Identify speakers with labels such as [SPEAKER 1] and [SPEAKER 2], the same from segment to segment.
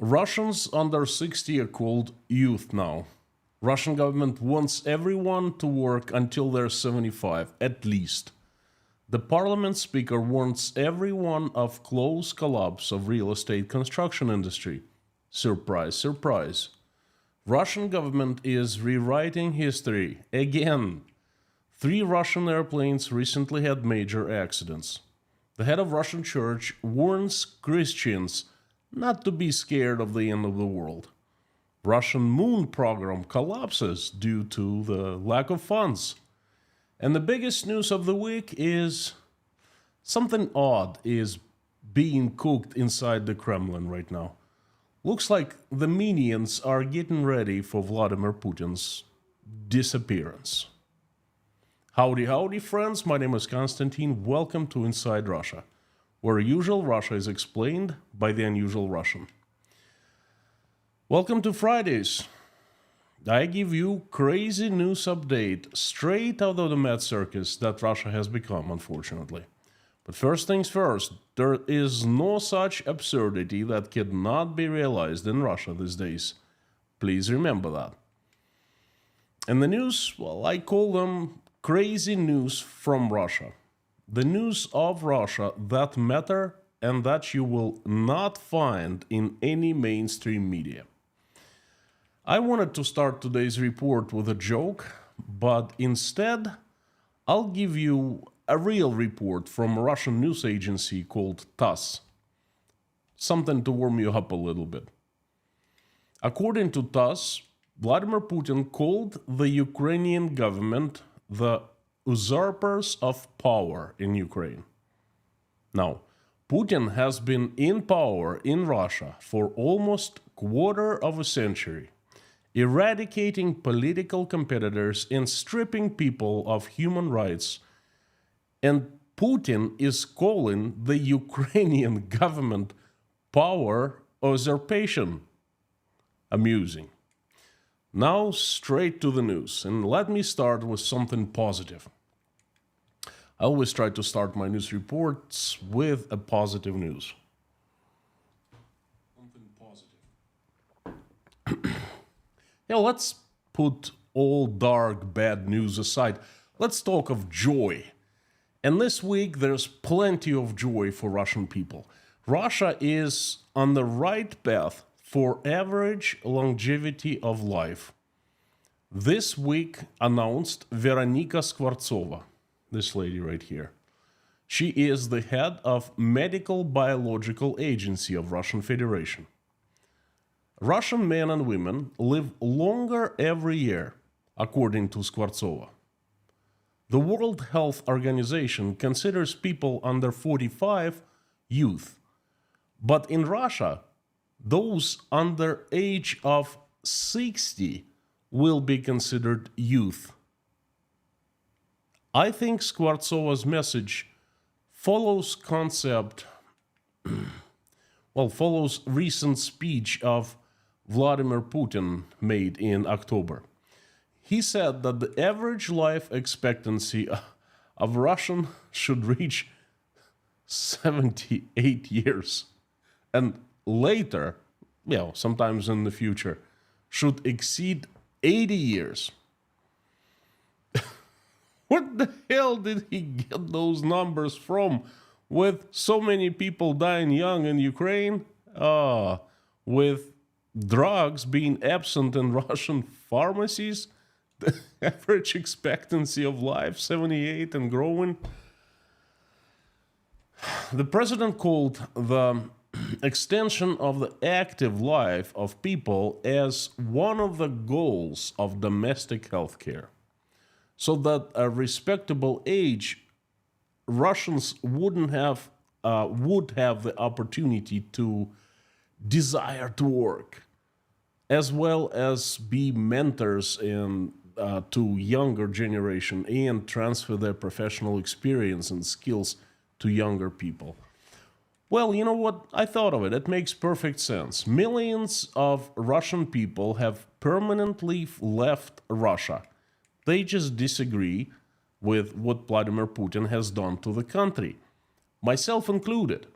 [SPEAKER 1] Russians under 60 are called youth now. Russian government wants everyone to work until they're 75, at least. The parliament speaker warns everyone of close collapse of real estate construction industry. Surprise, surprise. Russian government is rewriting history again. 3 Russian airplanes recently had major accidents. The head of Russian church warns Christians not to be scared of the end of the world. Russian moon program collapses due to the lack of funds. And the biggest news of the week is something odd is being cooked inside the Kremlin right now. Looks like the minions are getting ready for Vladimir Putin's disappearance. Howdy, howdy, friends. My name is Konstantin. Welcome to Inside Russia, where usual Russia is explained by the unusual Russian. Welcome to Fridays. I give you crazy news update straight out of the mad circus that Russia has become, unfortunately. But first things first, there is no such absurdity that cannot be realized in Russia these days. Please remember that. And the news, well, I call them crazy news from Russia. The news of Russia that matter and that you will not find in any mainstream media. I wanted to start today's report with a joke, but instead, I'll give you a real report from a Russian news agency called TASS. Something to warm you up a little bit. According to TASS, Vladimir Putin called the Ukrainian government the usurpers of power in Ukraine. Now, Putin has been in power in Russia for almost quarter of a century, eradicating political competitors and stripping people of human rights. And Putin is calling the Ukrainian government power usurpation. Amusing. Now straight to the news, and let me start with something positive. I always try to start my news reports with a positive news. Something positive. Yeah, let's put all dark, bad news aside. Let's talk of joy. And this week, there's plenty of joy for Russian people. Russia is on the right path for average longevity of life. This week announced Veronika Skvortsova, this lady right here. She is the head of Medical Biological Agency of Russian Federation. Russian men and women live longer every year, according to Skvortsova. The World Health Organization considers people under 45 youth. But in Russia, those under age of 60 will be considered youth. I think Skvortsova's message follows recent speech of Vladimir Putin made in October. He said that the average life expectancy of Russian should reach 78 years, and later, sometimes in the future, should exceed 80 years. What the hell did he get those numbers from? With so many people dying young in Ukraine, with drugs being absent in Russian pharmacies, the average expectancy of life, 78 and growing. The president called the extension of the active life of people as one of the goals of domestic healthcare, so that at a respectable age, Russians would have the opportunity to desire to work, as well as be mentors to younger generation and transfer their professional experience and skills to younger people. Well, you know what? I thought of it. It makes perfect sense. Millions of Russian people have permanently left Russia. They just disagree with what Vladimir Putin has done to the country, myself included.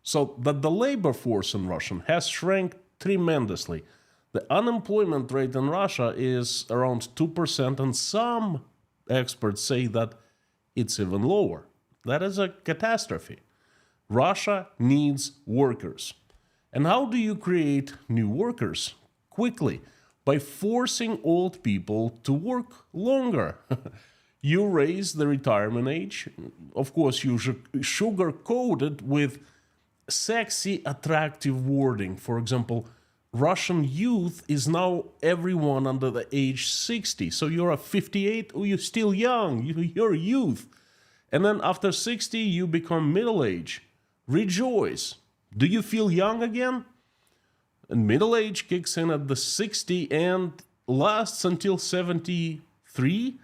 [SPEAKER 1] So that the labor force in Russia has shrank tremendously. The unemployment rate in Russia is around 2%, and some experts say that it's even lower. That is a catastrophe. Russia needs workers. And how do you create new workers? Quickly, by forcing old people to work longer. You raise the retirement age. Of course, you sugarcoat it with sexy, attractive wording. For example, Russian youth is now everyone under the age 60. So you're a 58, or you're still young, you're youth. And then after 60, you become middle age. Rejoice. Do you feel young again? And middle age kicks in at the 60 and lasts until 73.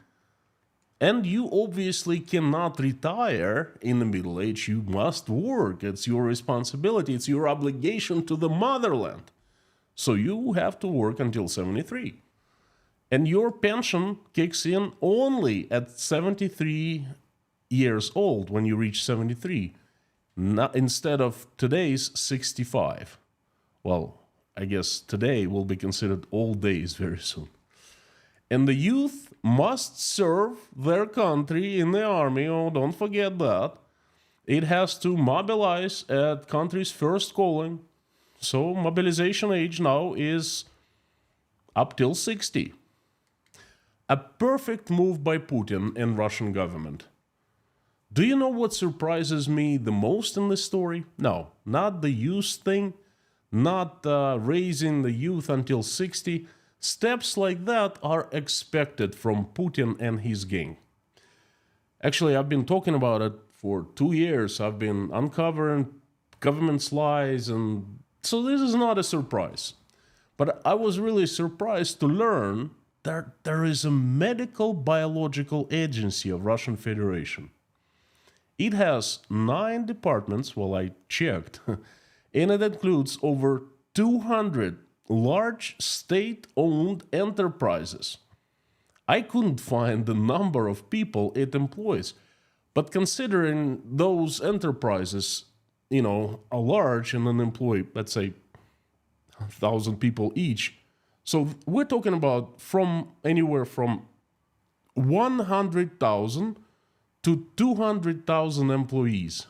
[SPEAKER 1] And you obviously cannot retire in the middle age. You must work. It's your responsibility. It's your obligation to the motherland. So you have to work until 73. And your pension kicks in only at 73 years old when you reach 73, instead of today's 65. Well, I guess today will be considered old days very soon. And the youth must serve their country in the army. Oh, don't forget that. It has to mobilize at country's first calling. So mobilization age now is up till 60. A perfect move by Putin and Russian government. Do you know what surprises me the most in this story? No, not the youth thing, not raising the youth until 60. Steps like that are expected from Putin and his gang. Actually, I've been talking about it for 2 years. I've been uncovering government's lies, and so this is not a surprise. But I was really surprised to learn that there is a medical biological agency of Russian Federation. It has 9 departments, well, I checked, and it includes over 200 large state-owned enterprises. I couldn't find the number of people it employs, but considering those enterprises, are large and then employ, let's say, 1,000 people each, so we're talking about from anywhere from 100,000 to 200,000 employees.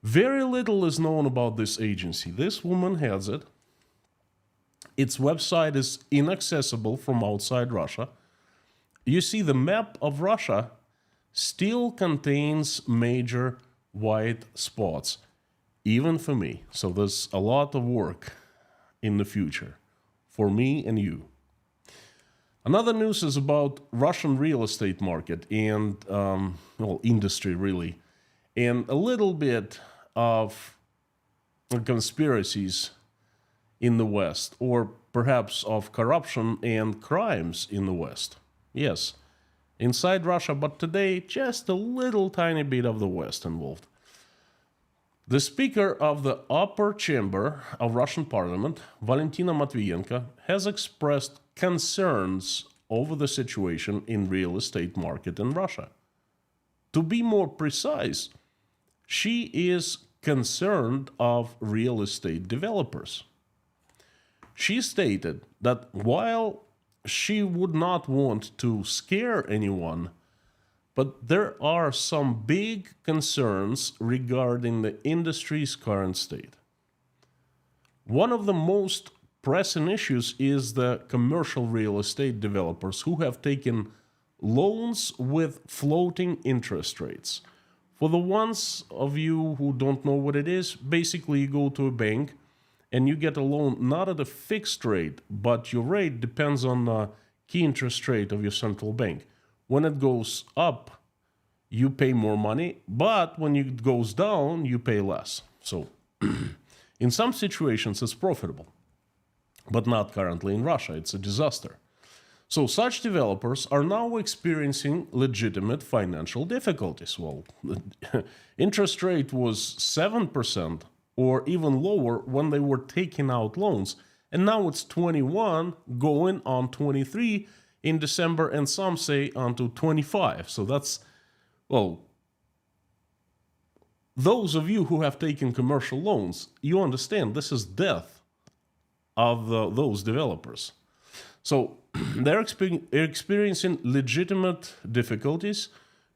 [SPEAKER 1] Very little is known about this agency. This woman heads it. Its website is inaccessible from outside Russia. You see, the map of Russia still contains major white spots, even for me. So there's a lot of work in the future for me and you. Another news is about Russian real estate market and, industry really, and a little bit of conspiracies in the West, or perhaps of corruption and crimes in the West. Yes, inside Russia, but today just a little tiny bit of the West involved. The Speaker of the Upper Chamber of Russian Parliament, Valentina Matviyenko, has expressed concerns over the situation in real estate market in Russia. To be more precise, she is concerned of real estate developers. She stated that while she would not want to scare anyone, but there are some big concerns regarding the industry's current state. One of the most pressing issues is the commercial real estate developers who have taken loans with floating interest rates. For the ones of you who don't know what it is, basically you go to a bank and you get a loan not at a fixed rate, but your rate depends on the key interest rate of your central bank. When it goes up, you pay more money, but when it goes down, you pay less. So in some situations, it's profitable, but not currently in Russia. It's a disaster. So such developers are now experiencing legitimate financial difficulties. Well, interest rate was 7% or even lower when they were taking out loans. And now it's 21, going on 23 in December, and some say onto 25. So that's, well, those of you who have taken commercial loans, you understand this is death of those developers. So they're experiencing legitimate difficulties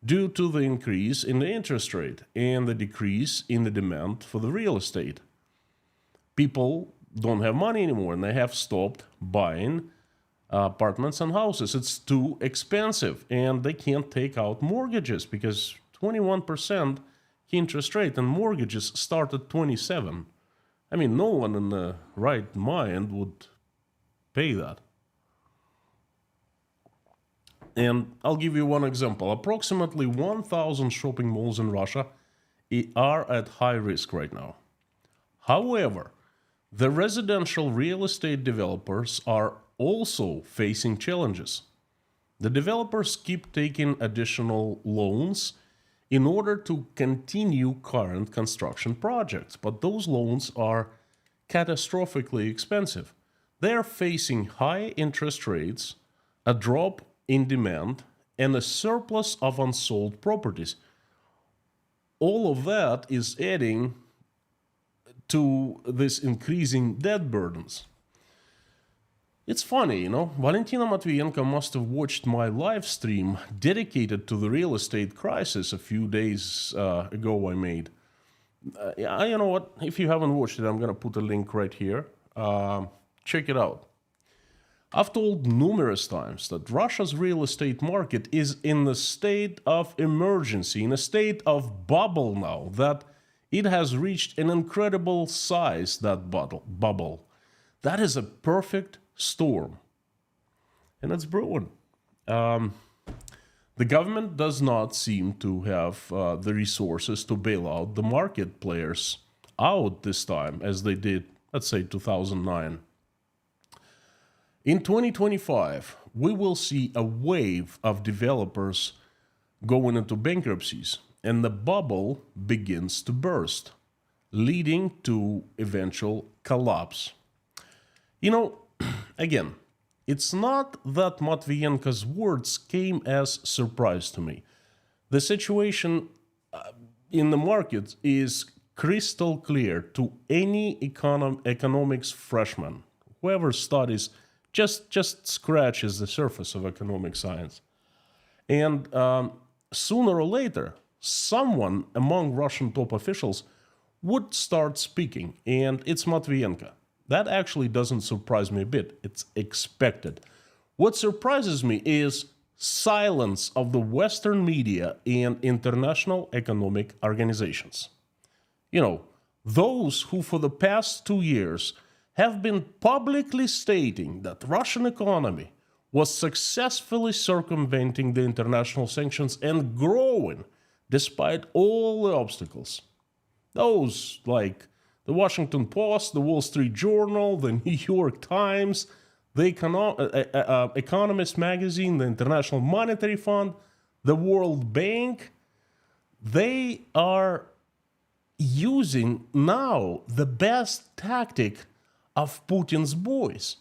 [SPEAKER 1] due to the increase in the interest rate and the decrease in the demand for the real estate. People don't have money anymore and they have stopped buying apartments and houses. It's too expensive and they can't take out mortgages because 21% interest rate and mortgages start at 27. I mean, no one in the right mind would pay that. And I'll give you one example. Approximately 1,000 shopping malls in Russia are at high risk right now. However, the residential real estate developers are also facing challenges. The developers keep taking additional loans in order to continue current construction projects, but those loans are catastrophically expensive. They are facing high interest rates, a drop in demand, and a surplus of unsold properties. All of that is adding to this increasing debt burdens. It's funny, you know, Valentina Matvienko must have watched my live stream dedicated to the real estate crisis a few days ago I made. You know what, if you haven't watched it, I'm going to put a link right here. Check it out. I've told numerous times that Russia's real estate market is in a state of emergency, in a state of bubble now, that it has reached an incredible size, that bubble. That is a perfect storm. And it's brewing. The government does not seem to have the resources to bail out the market players out this time, as they did, let's say, 2009. In 2025, we will see a wave of developers going into bankruptcies, and the bubble begins to burst, leading to eventual collapse. You know, again, it's not that Matvienko's words came as a surprise to me. The situation in the market is crystal clear to any economics freshman. Whoever studies just scratches the surface of economic science. And sooner or later, someone among Russian top officials would start speaking, and it's Matvienko. That actually doesn't surprise me a bit. It's expected. What surprises me is silence of the Western media and international economic organizations. You know, those who for the past 2 years have been publicly stating that Russian economy was successfully circumventing the international sanctions and growing despite all the obstacles. Those like the Washington Post, the Wall Street Journal, the New York Times, the Economist magazine, the International Monetary Fund, the World Bank, they are using now the best tactic of Putin's boys.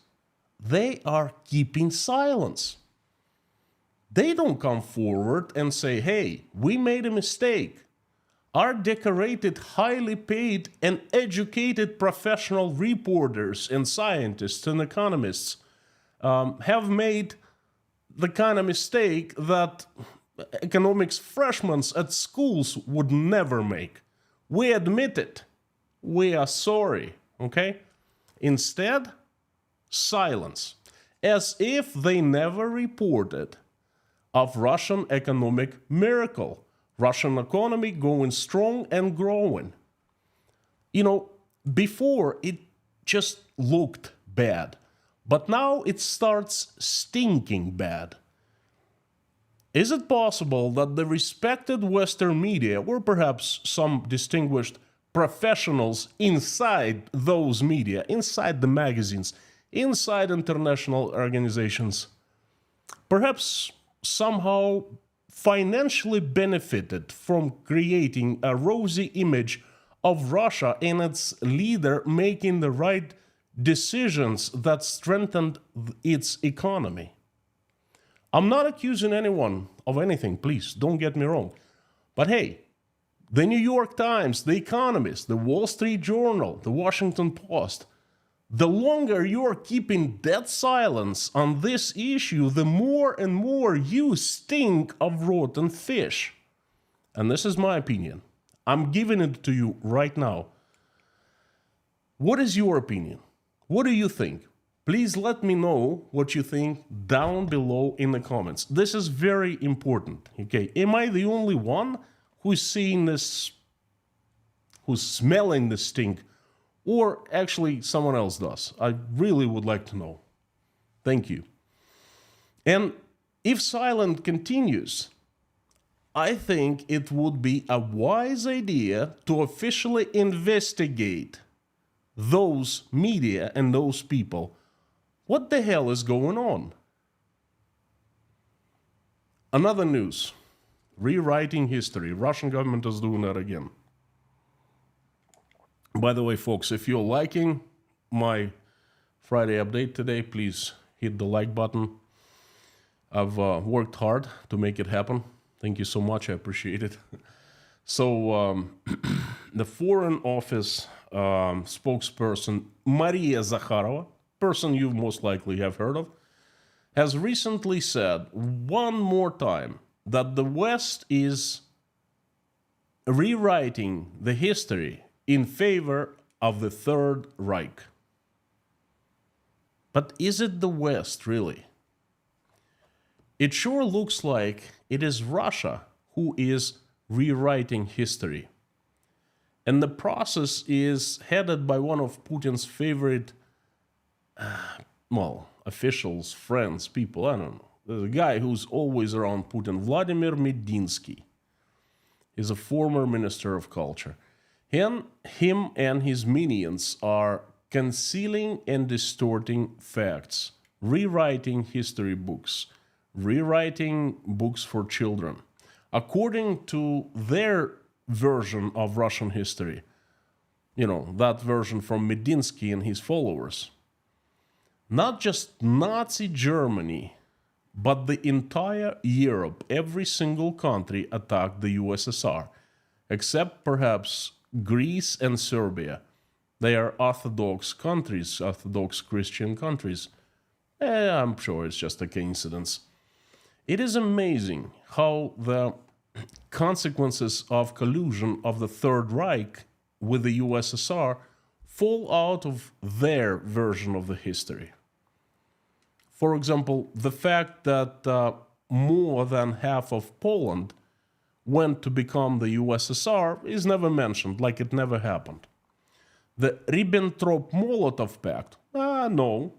[SPEAKER 1] They are keeping silence. They don't come forward and say, hey, we made a mistake. Our decorated, highly paid and educated professional reporters and scientists and economists have made the kind of mistake that economics freshmen at schools would never make. We admit it. We are sorry, okay? Instead, silence, as if they never reported of Russian economic miracle, Russian economy going strong and growing. You know, before it just looked bad, but now it starts stinking bad. Is it possible that the respected Western media, or perhaps some distinguished professionals inside those media, inside the magazines, inside international organizations, perhaps somehow financially benefited from creating a rosy image of Russia and its leader making the right decisions that strengthened its economy? I'm not accusing anyone of anything, please, don't get me wrong. But hey, the New York Times, The Economist, the Wall Street Journal, the Washington Post, The longer you're keeping dead silence on this issue, the more and more you stink of rotten fish. And this is my opinion. I'm giving it to you right now. What is your opinion? What do you think? Please let me know what you think down below in the comments. This is very important, okay? Am I the only one who's seeing this, who's smelling the stink, or actually someone else does? I really would like to know. Thank you. And if silence continues, I think it would be a wise idea to officially investigate those media and those people. What the hell is going on? Another news. Rewriting history. Russian government is doing that again. By the way, folks, if you're liking my Friday update today, please hit the like button. I've worked hard to make it happen. Thank you so much. I appreciate it. So the Foreign Office spokesperson Maria Zakharova, person you most likely have heard of, has recently said one more time that the West is rewriting the history in favor of the Third Reich. But is it the West, really? It sure looks like it is Russia who is rewriting history. And the process is headed by one of Putin's favorite, officials, friends, people, I don't know. There's a guy who's always around Putin, Vladimir Medinsky. He's a former minister of culture. Him and his minions are concealing and distorting facts, rewriting history books, rewriting books for children, according to their version of Russian history. You know, that version from Medinsky and his followers. Not just Nazi Germany, but the entire Europe, every single country attacked the USSR, except perhaps Greece and Serbia. They are Orthodox countries, Orthodox Christian countries. I'm sure it's just a coincidence. It is amazing how the consequences of collusion of the Third Reich with the USSR fall out of their version of the history. For example, the fact that more than half of Poland went to become the USSR is never mentioned, like it never happened. The Ribbentrop-Molotov Pact? No,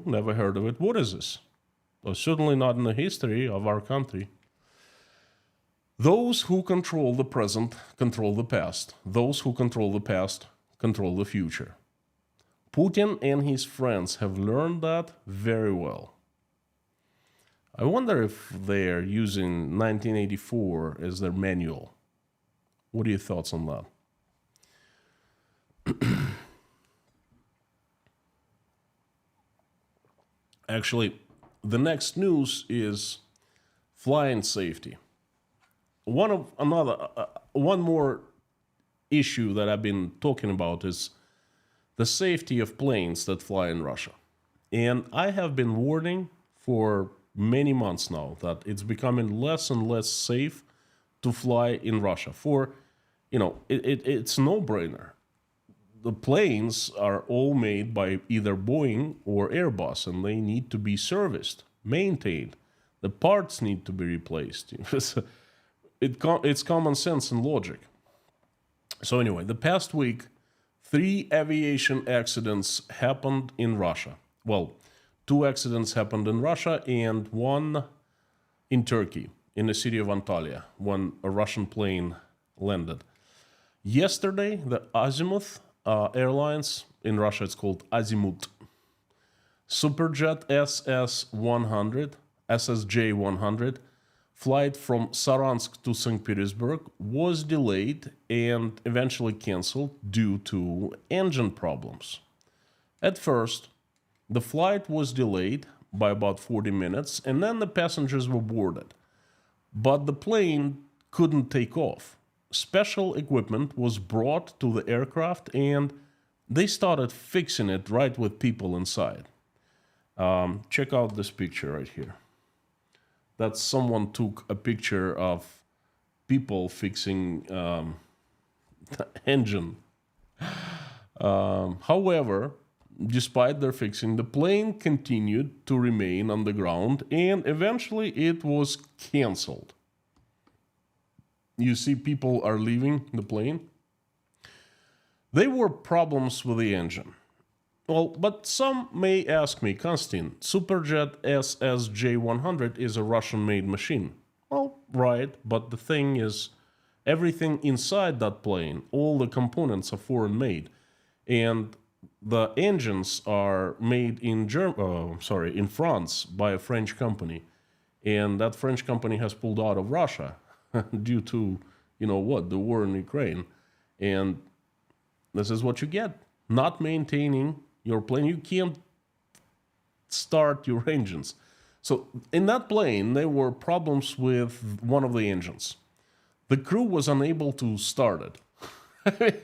[SPEAKER 1] never heard of it. What is this? Well, certainly not in the history of our country. Those who control the present control the past. Those who control the past control the future. Putin and his friends have learned that very well. I wonder if they're using 1984 as their manual. What are your thoughts on that? Actually, the next news is flying safety. One more issue that I've been talking about is the safety of planes that fly in Russia. And I have been warning for many months now that it's becoming less and less safe to fly in Russia. It's no-brainer. The planes are all made by either Boeing or Airbus, and they need to be serviced, maintained. The parts need to be replaced. It's common sense and logic. So anyway, the past week, 3 aviation accidents happened in Russia. Well, 2 accidents happened in Russia and 1 in Turkey, in the city of Antalya, when a Russian plane landed. Yesterday, the Azimuth Airlines, in Russia it's called Azimut, Superjet SSJ-100, flight from Saransk to St. Petersburg was delayed and eventually cancelled due to engine problems. At first, the flight was delayed by about 40 minutes, and then the passengers were boarded. But the plane couldn't take off. Special equipment was brought to the aircraft, and they started fixing it right with people inside. Check out this picture right here. That someone took a picture of people fixing the engine. However, despite their fixing, the plane continued to remain on the ground and eventually it was canceled. You see, people are leaving the plane. There were problems with the engine. Well, but some may ask me, Konstantin, Superjet SSJ-100 is a Russian-made machine. Well, right, but the thing is, everything inside that plane, all the components are foreign-made, and the engines are made in in France by a French company, and that French company has pulled out of Russia due to, you know what, the war in Ukraine, and this is what you get. Not maintaining your plane, you can't start your engines. So in that plane, there were problems with one of the engines. The crew was unable to start it.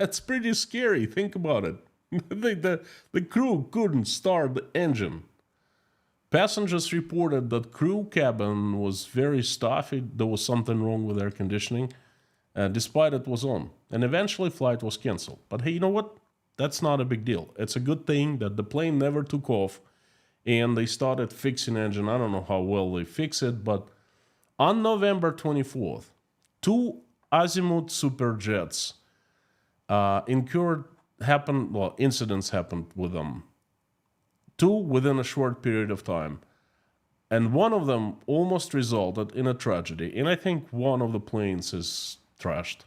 [SPEAKER 1] It's pretty scary. Think about it. The crew couldn't start the engine. Passengers reported that crew cabin was very stuffy. There was something wrong with air conditioning, despite it was on. And eventually flight was canceled. But hey, you know what? That's not a big deal. It's a good thing that the plane never took off and they started fixing engine. I don't know how well they fix it, but on November 24th, two Azimuth Superjets incidents happened with them. Two within a short period of time. And one of them almost resulted in a tragedy. And I think one of the planes is trashed.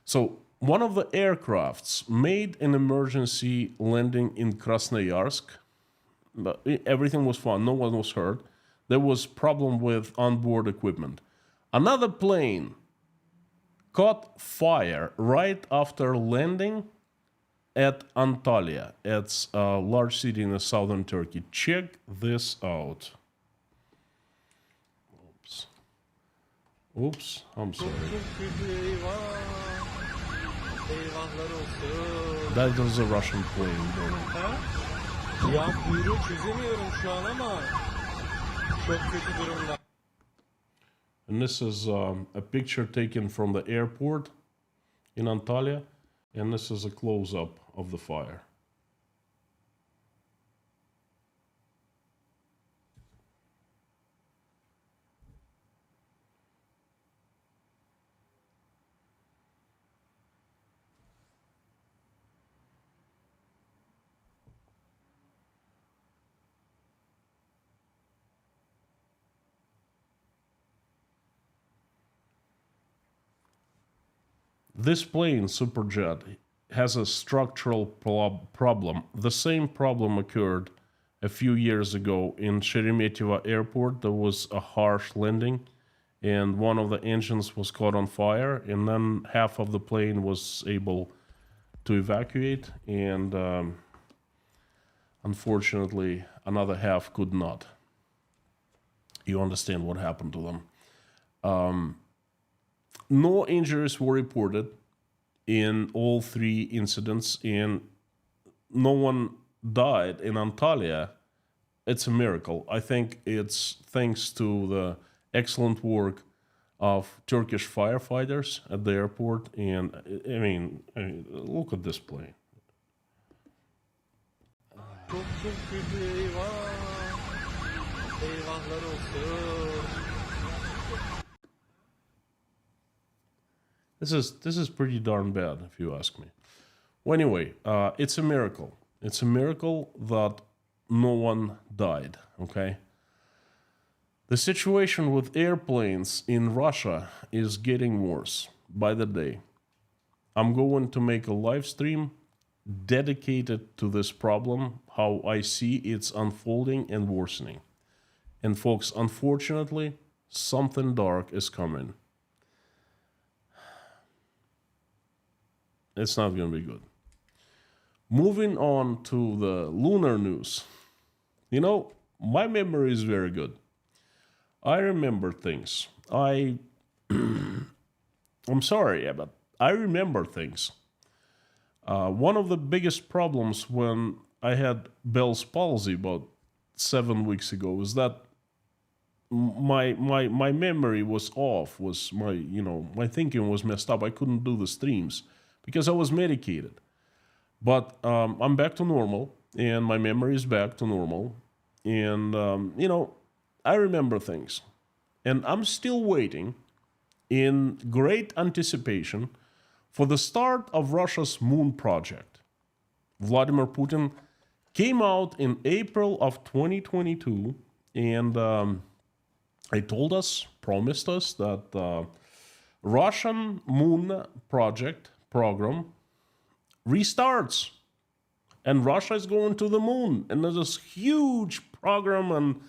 [SPEAKER 1] So one of the aircrafts made an emergency landing in Krasnoyarsk. But everything was fine. No one was hurt. There was problem with onboard equipment. Another plane caught fire right after landing at Antalya. It's a large city in the southern Turkey. Check this out. Oops, I'm sorry. That was a Russian plane.
[SPEAKER 2] Ya kuyruğu çözemiyorum şu an ama çok kötü durumda.
[SPEAKER 1] And this is a picture taken from the airport in Antalya, and this is a close-up of the fire. This plane, Superjet, has a structural problem. The same problem occurred a few years ago in Sheremetyevo airport. There was a harsh landing and one of the engines was caught on fire, and then half of the plane was able to evacuate, and unfortunately another half could not. You understand what happened to them. No injuries were reported in all three incidents, and no one died in Antalya. It's a miracle. I think it's thanks to the excellent work of Turkish firefighters at the airport. And I mean look at this plane.
[SPEAKER 2] Çok çok kötü, eyvah. Eyvahlar olsun.
[SPEAKER 1] This is pretty darn bad, if you ask me. Well, anyway, it's a miracle. It's a miracle that no one died, okay? The situation with airplanes in Russia is getting worse by the day. I'm going to make a live stream dedicated to this problem, how I see it's unfolding and worsening. And folks, unfortunately, something dark is coming. It's not going to be good. Moving on to the lunar news. You know, my memory is very good. I remember things. I'm sorry, but I remember things. One of the biggest problems when I had Bell's palsy about 7 weeks ago is that my memory was off, was my thinking was messed up. I couldn't do the streams because I was medicated. But I'm back to normal, and my memory is back to normal, and I remember things, and I'm still waiting in great anticipation for the start of Russia's moon project. Vladimir Putin came out in April of 2022, and he told us, promised us that Russian moon project program restarts, and Russia is going to the moon, and there's this huge program, and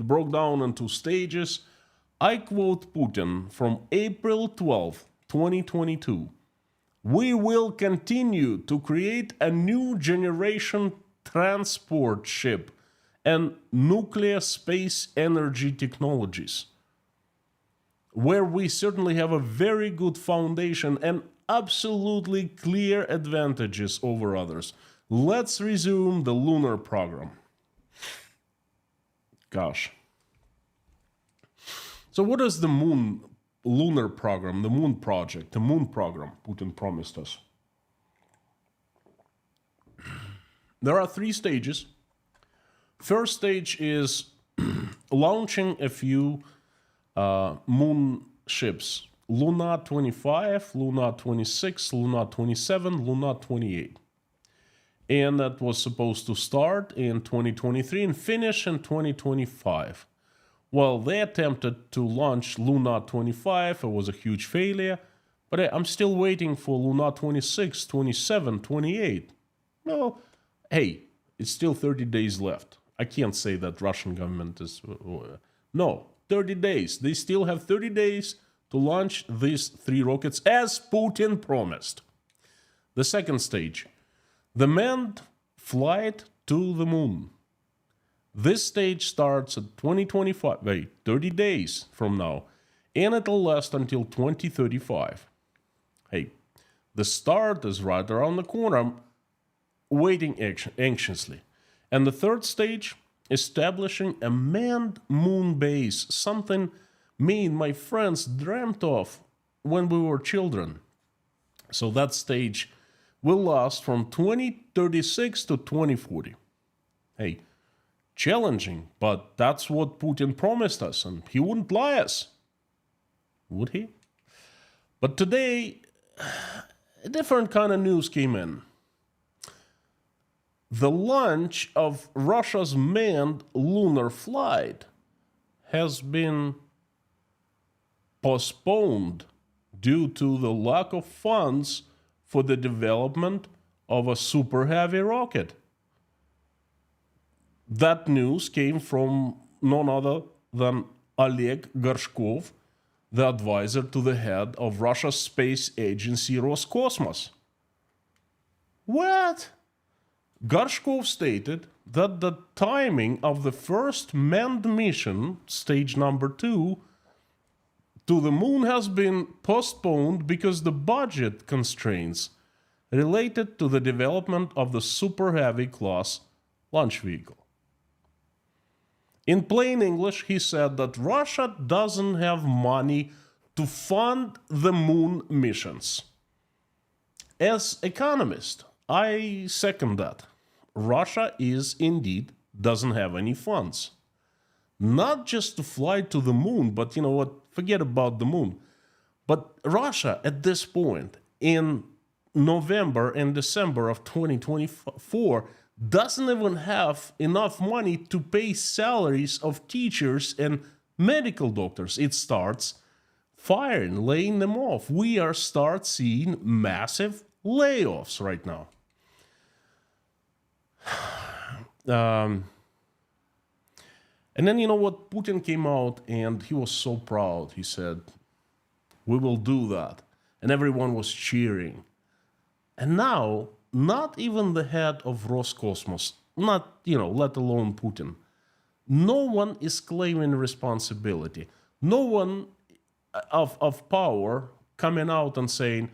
[SPEAKER 1] broke down into stages. I quote Putin from April 12th, 2022. We will continue to create a new generation transport ship and nuclear space energy technologies, where we certainly have a very good foundation and absolutely clear advantages over others. Let's resume the lunar program. Gosh. So what is the lunar program, the moon project, the moon program Putin promised us? There are 3 stages. First stage is launching a few moon ships. Luna 25, Luna 26, Luna 27, Luna 28. And that was supposed to start in 2023 and finish in 2025. Well, they attempted to launch Luna 25. It was a huge failure. But I'm still waiting for Luna 26, 27, 28. Well, hey, it's still 30 days left. I can't say that Russian government is... No, 30 days. They still have 30 days to launch these 3 rockets as Putin promised. The second stage, the manned flight to the moon. This stage starts at 2025, 30 days from now, and it'll last until 2035. Hey, the start is right around the corner. I'm waiting anxiously. And the third stage, establishing a manned moon base, something me and my friends dreamt of when we were children. So that stage will last from 2036 to 2040. Hey, challenging, but that's what Putin promised us, and he wouldn't lie us. Would he? But today, a different kind of news came in. The launch of Russia's manned lunar flight has been postponed due to the lack of funds for the development of a super heavy rocket. That news came from none other than Oleg Gorshkov, the advisor to the head of Russia's space agency Roscosmos. What? Gorshkov stated that the timing of the first manned mission, stage number 2, to the moon has been postponed because the budget constraints related to the development of the Super Heavy class launch vehicle. In plain English, he said that Russia doesn't have money to fund the moon missions. As economist, I second that. Russia doesn't have any funds. Not just to fly to the moon, but you know what, forget about the moon. But Russia, at this point, in November and December of 2024, doesn't even have enough money to pay salaries of teachers and medical doctors. It starts firing, laying them off. We start seeing massive layoffs right now. And then, you know what, Putin came out and he was so proud. He said, we will do that. And everyone was cheering. And now, not even the head of Roscosmos, let alone Putin, no one is claiming responsibility. No one of power coming out and saying,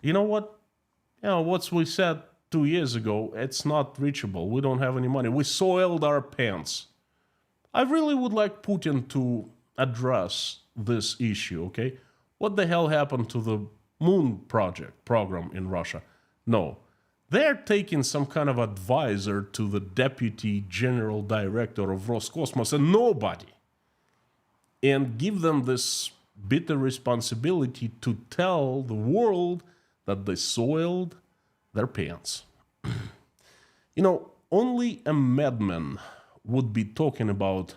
[SPEAKER 1] you know what, What we said 2 years ago, it's not reachable. We don't have any money. We soiled our pants. I really would like Putin to address this issue, okay? What the hell happened to the moon program in Russia? No. They're taking some kind of advisor to the deputy general director of Roscosmos and nobody. And give them this bitter responsibility to tell the world that they soiled their pants. Only a madman would be talking about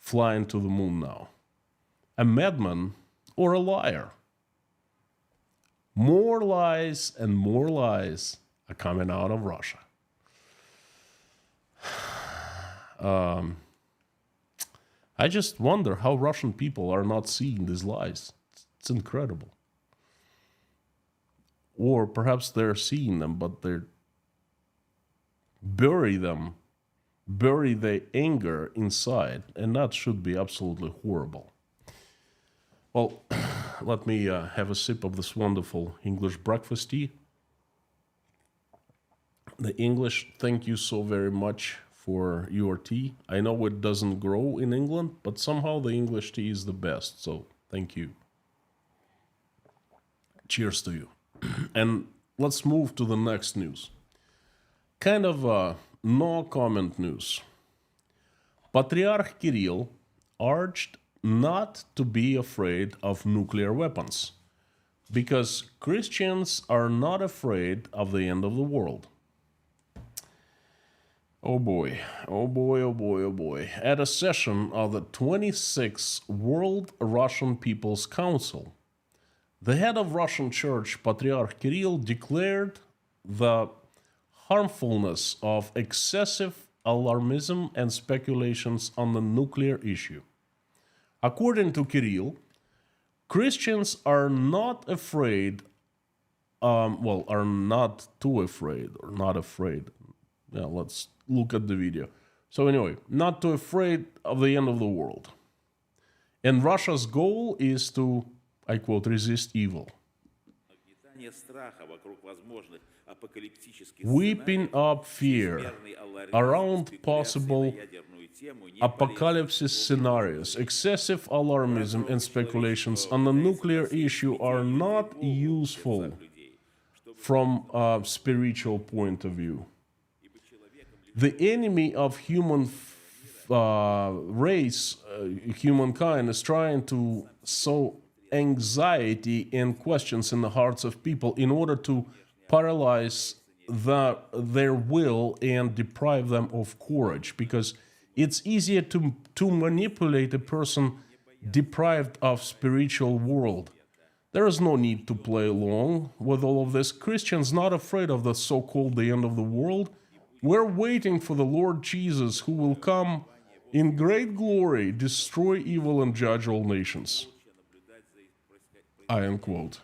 [SPEAKER 1] flying to the moon now. A madman or a liar. More lies and more lies are coming out of Russia. I just wonder how Russian people are not seeing these lies. It's incredible. Or perhaps they're seeing them, but they bury the anger inside, and that should be absolutely horrible. Well, let me have a sip of this wonderful English breakfast tea. The English, thank you so very much for your tea. I know it doesn't grow in England, but somehow the English tea is the best, so thank you. Cheers to you. And let's move to the next news. Kind of no comment news. Patriarch Kirill urged not to be afraid of nuclear weapons because Christians are not afraid of the end of the world. Oh boy, oh boy, oh boy, oh boy. At a session of the 26th World Russian People's Council, the head of Russian Church, Patriarch Kirill, declared the harmfulness of excessive alarmism and speculations on the nuclear issue. According to Kirill, Christians are not afraid, are not too afraid, or not afraid. Yeah, let's look at the video. So anyway, not too afraid of the end of the world. And Russia's goal is to, I quote, resist evil. Whipping up fear around possible apocalypse scenarios, excessive alarmism and speculations on the nuclear issue are not useful from a spiritual point of view. The enemy of human race, humankind, is trying to sow anxiety and questions in the hearts of people in order to paralyze their will and deprive them of courage, because it's easier to manipulate a person deprived of spiritual world. There is no need to play along with all of this. Christians not afraid of the so-called the end of the world. We're waiting for the Lord Jesus, who will come in great glory, destroy evil and judge all nations. I unquote.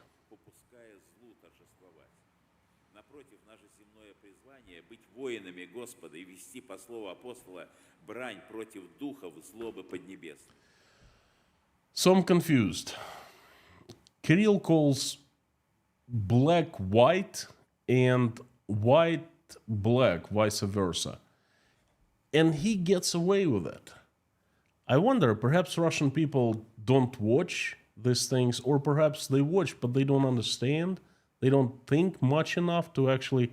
[SPEAKER 1] So I'm confused. Kirill calls black white and white black, vice versa. And he gets away with it. I wonder, perhaps Russian people don't watch these things, or perhaps they watch but they don't understand. They don't think much enough to actually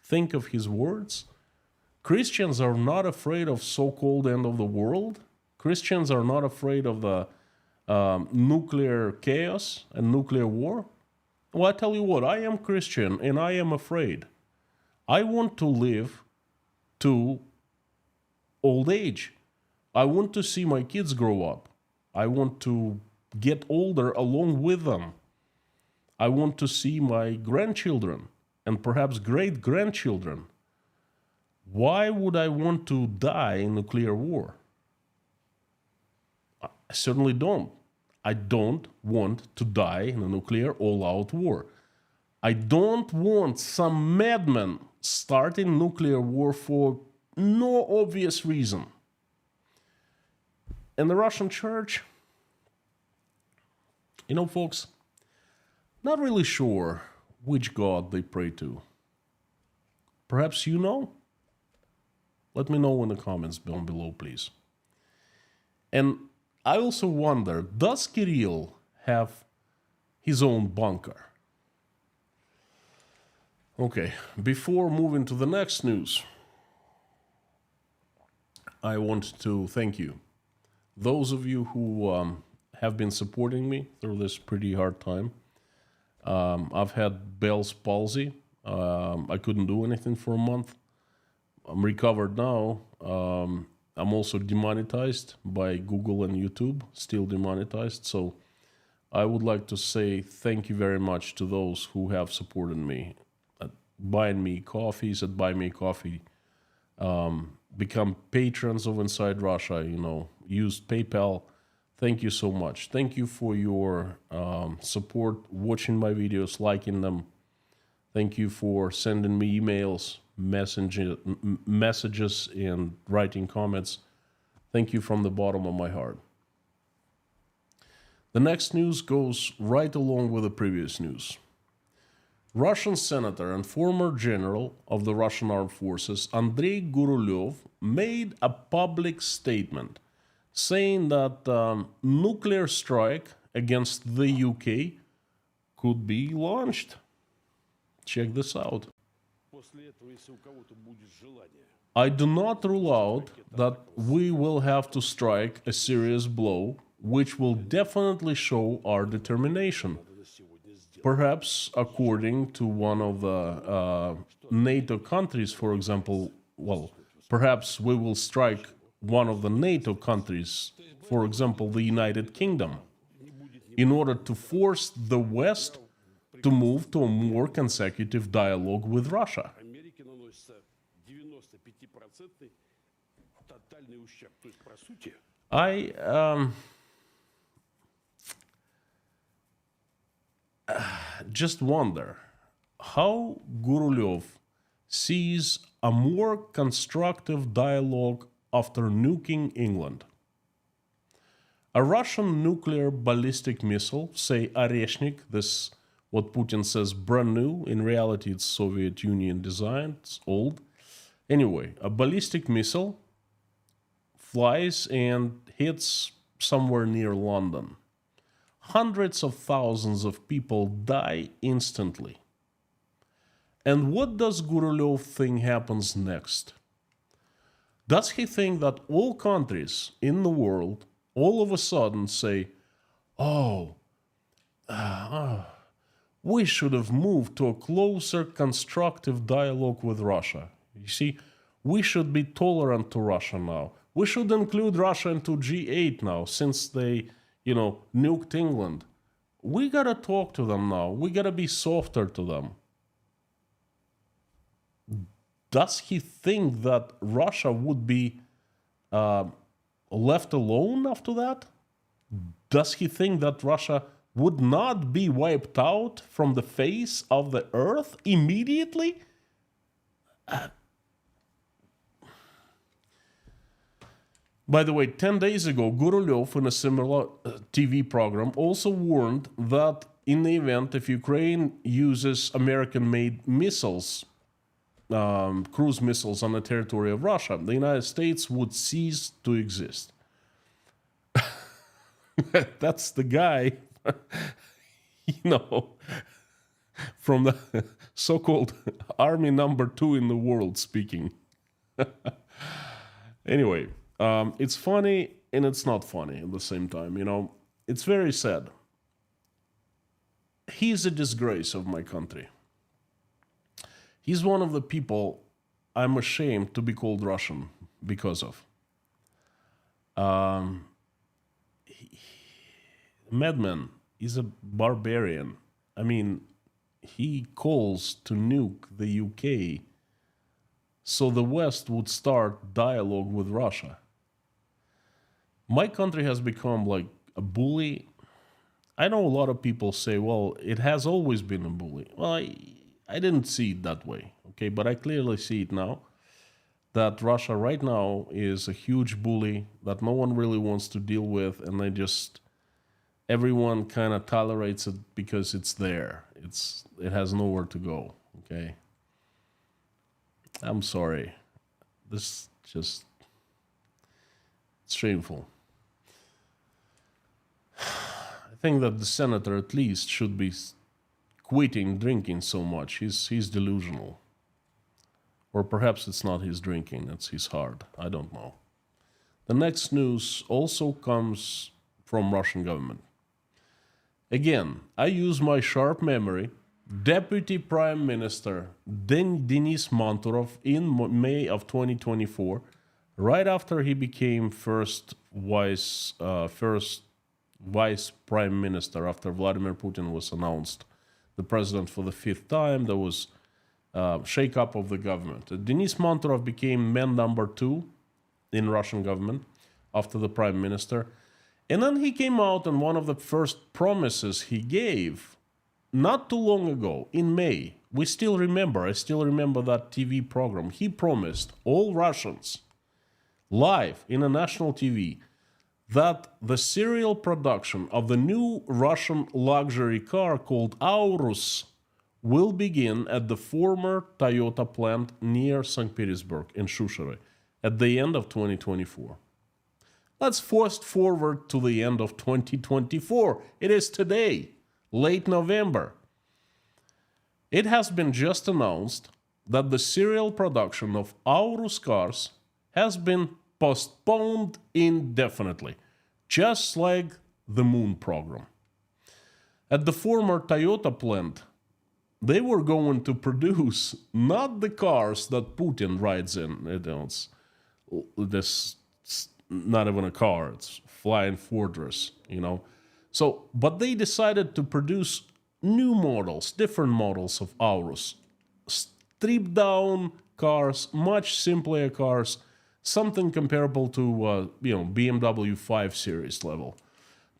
[SPEAKER 1] think of his words. Christians are not afraid of so-called end of the world. Christians are not afraid of the nuclear chaos and nuclear war. Well, I tell you what, I am Christian and I am afraid. I want to live to old age. I want to see my kids grow up. I want to get older along with them. I want to see my grandchildren and perhaps great-grandchildren. Why would I want to die in nuclear war? I certainly don't. I don't want to die in a nuclear all-out war. I don't want some madman starting nuclear war for no obvious reason. And the Russian church, folks, not really sure which god they pray to. Perhaps you know? Let me know in the comments down below, please. And I also wonder, does Kirill have his own bunker? Okay, before moving to the next news, I want to thank you. Those of you who have been supporting me through this pretty hard time. I've had Bell's palsy. I couldn't do anything for a month. I'm recovered now. I'm also demonetized by Google and YouTube, still demonetized. So I would like to say thank you very much to those who have supported me, buying me coffees at Buy Me Coffee, become patrons of Inside Russia, used PayPal. Thank you so much. Thank you for your support, watching my videos, liking them. Thank you for sending me emails, messages, and writing comments. Thank you from the bottom of my heart. The next news goes right along with the previous news. Russian senator and former general of the Russian armed forces, Andrei Gurulev, made a public statement saying that nuclear strike against the UK could be launched. Check this out. I do not rule out that we will have to strike a serious blow, which will definitely show our determination. Perhaps, according to one of the NATO countries, for example, perhaps we will strike one of the NATO countries, for example, the United Kingdom, in order to force the West to move to a more consecutive dialogue with Russia. I just wonder how Gurulev sees a more constructive dialogue after nuking England. A Russian nuclear ballistic missile, say Oreshnik, this what Putin says brand new, in reality it's Soviet Union design, it's old. Anyway, a ballistic missile flies and hits somewhere near London. Hundreds of thousands of people die instantly. And what does Gurulev think happens next? Does he think that all countries in the world all of a sudden say, we should have moved to a closer constructive dialogue with Russia. You see, we should be tolerant to Russia now. We should include Russia into G8 now, since they, nuked England. We gotta talk to them now. We gotta be softer to them. Does he think that Russia would be left alone after that? Does he think that Russia would not be wiped out from the face of the earth immediately? By the way, 10 days ago, Gurulev, in a similar TV program, also warned that in the event if Ukraine uses American-made missiles, cruise missiles on the territory of Russia, the United States would cease to exist. That's the guy, from the so-called army number 2 in the world speaking. Anyway, it's funny and it's not funny at the same time, It's very sad. He's a disgrace of my country. He's one of the people I'm ashamed to be called Russian because of. Madman is a barbarian. I mean, he calls to nuke the UK so the West would start dialogue with Russia. My country has become like a bully. I know a lot of people say, well, it has always been a bully. Well, I didn't see it that way, okay? But I clearly see it now, that Russia right now is a huge bully that no one really wants to deal with, and they just everyone kind of tolerates it because it's there. It has nowhere to go. Okay. I'm sorry. This just it's shameful. I think that the senator at least should be quitting drinking so much. He's delusional. Or perhaps it's not his drinking, it's his heart. I don't know. The next news also comes from Russian government. Again, I use my sharp memory. Deputy Prime Minister Denis Manturov in May of 2024, right after he became first vice prime minister after Vladimir Putin was announced the president for the fifth time, there was shake-up of the government. Denis Manturov became man number 2 in Russian government after the prime minister. And then he came out, and one of the first promises he gave not too long ago, in May, I still remember that TV program. He promised all Russians, live in a national TV, that the serial production of the new Russian luxury car called Aurus will begin at the former Toyota plant near St. Petersburg in Shushery at the end of 2024. Let's fast forward to the end of 2024. It is today, late November. It has been just announced that the serial production of Aurus cars has been postponed indefinitely, just like the moon program. At the former Toyota plant, they were going to produce not the cars that Putin rides in. It's not even a car, it's flying fortress, So, but they decided to produce new models, different models of Aurus. Stripped down cars, much simpler cars, something comparable to, BMW 5 Series level.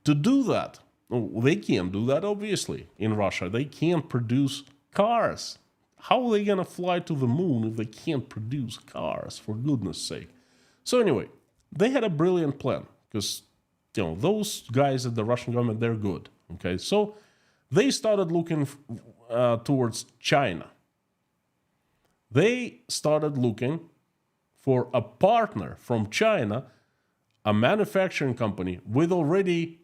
[SPEAKER 1] To do that, they can't do that, obviously, in Russia. They can't produce cars. How are they going to fly to the moon if they can't produce cars, for goodness sake? So anyway, they had a brilliant plan because, those guys at the Russian government, they're good. Okay, so they started looking towards China. They started looking for a partner from China, a manufacturing company with already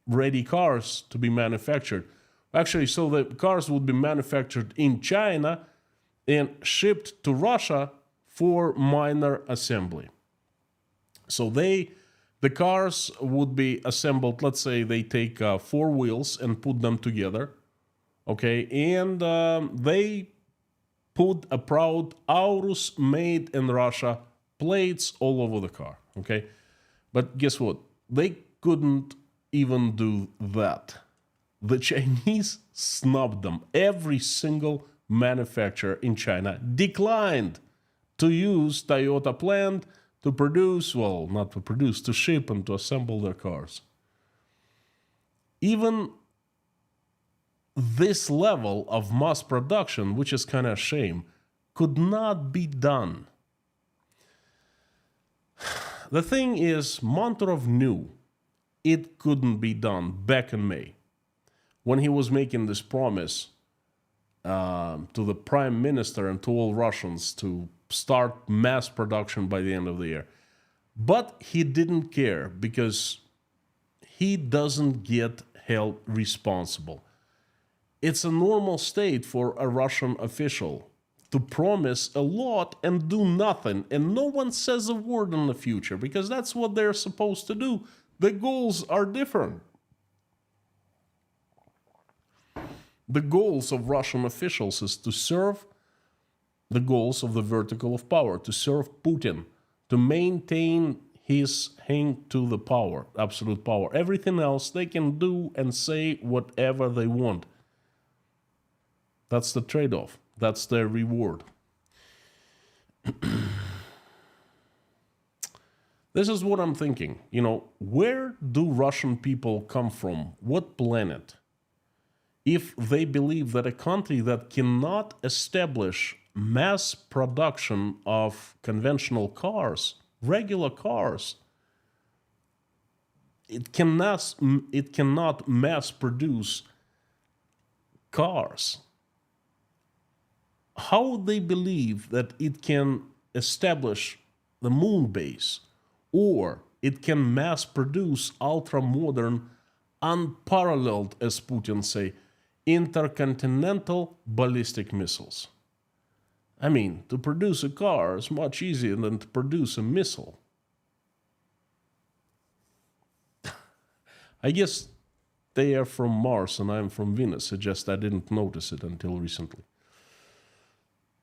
[SPEAKER 1] ready cars to be manufactured. Actually, so the cars would be manufactured in China and shipped to Russia for minor assembly. So the cars would be assembled, let's say they take 4 wheels and put them together, okay, and they put a proud Aurus made in Russia plates all over the car, okay? But guess what? They couldn't even do that. The Chinese snubbed them. Every single manufacturer in China declined to use Toyota plant to produce, well, not to produce, to ship and to assemble their cars. Even this level of mass production, which is kind of a shame, could not be done. The thing is, Manturov knew it couldn't be done back in May when he was making this promise to the prime minister and to all Russians to start mass production by the end of the year. But he didn't care because he doesn't get held responsible. It's a normal state for a Russian official to promise a lot and do nothing, and no one says a word in the future because that's what they're supposed to do. The goals are different. The goals of Russian officials is to serve the goals of the vertical of power, to serve Putin, to maintain his hang to the power, absolute power. Everything else, they can do and say whatever they want. That's the trade-off. That's their reward. This is what I'm thinking. Where do Russian people come from? What planet? If they believe that a country that cannot establish mass production of conventional cars, regular cars, it cannot mass produce cars. How they believe that it can establish the moon base, or it can mass produce ultra modern, unparalleled, as Putin say, intercontinental ballistic missiles. I mean, to produce a car is much easier than to produce a missile. I guess they are from Mars and I'm from Venus. It's just I didn't notice it until recently.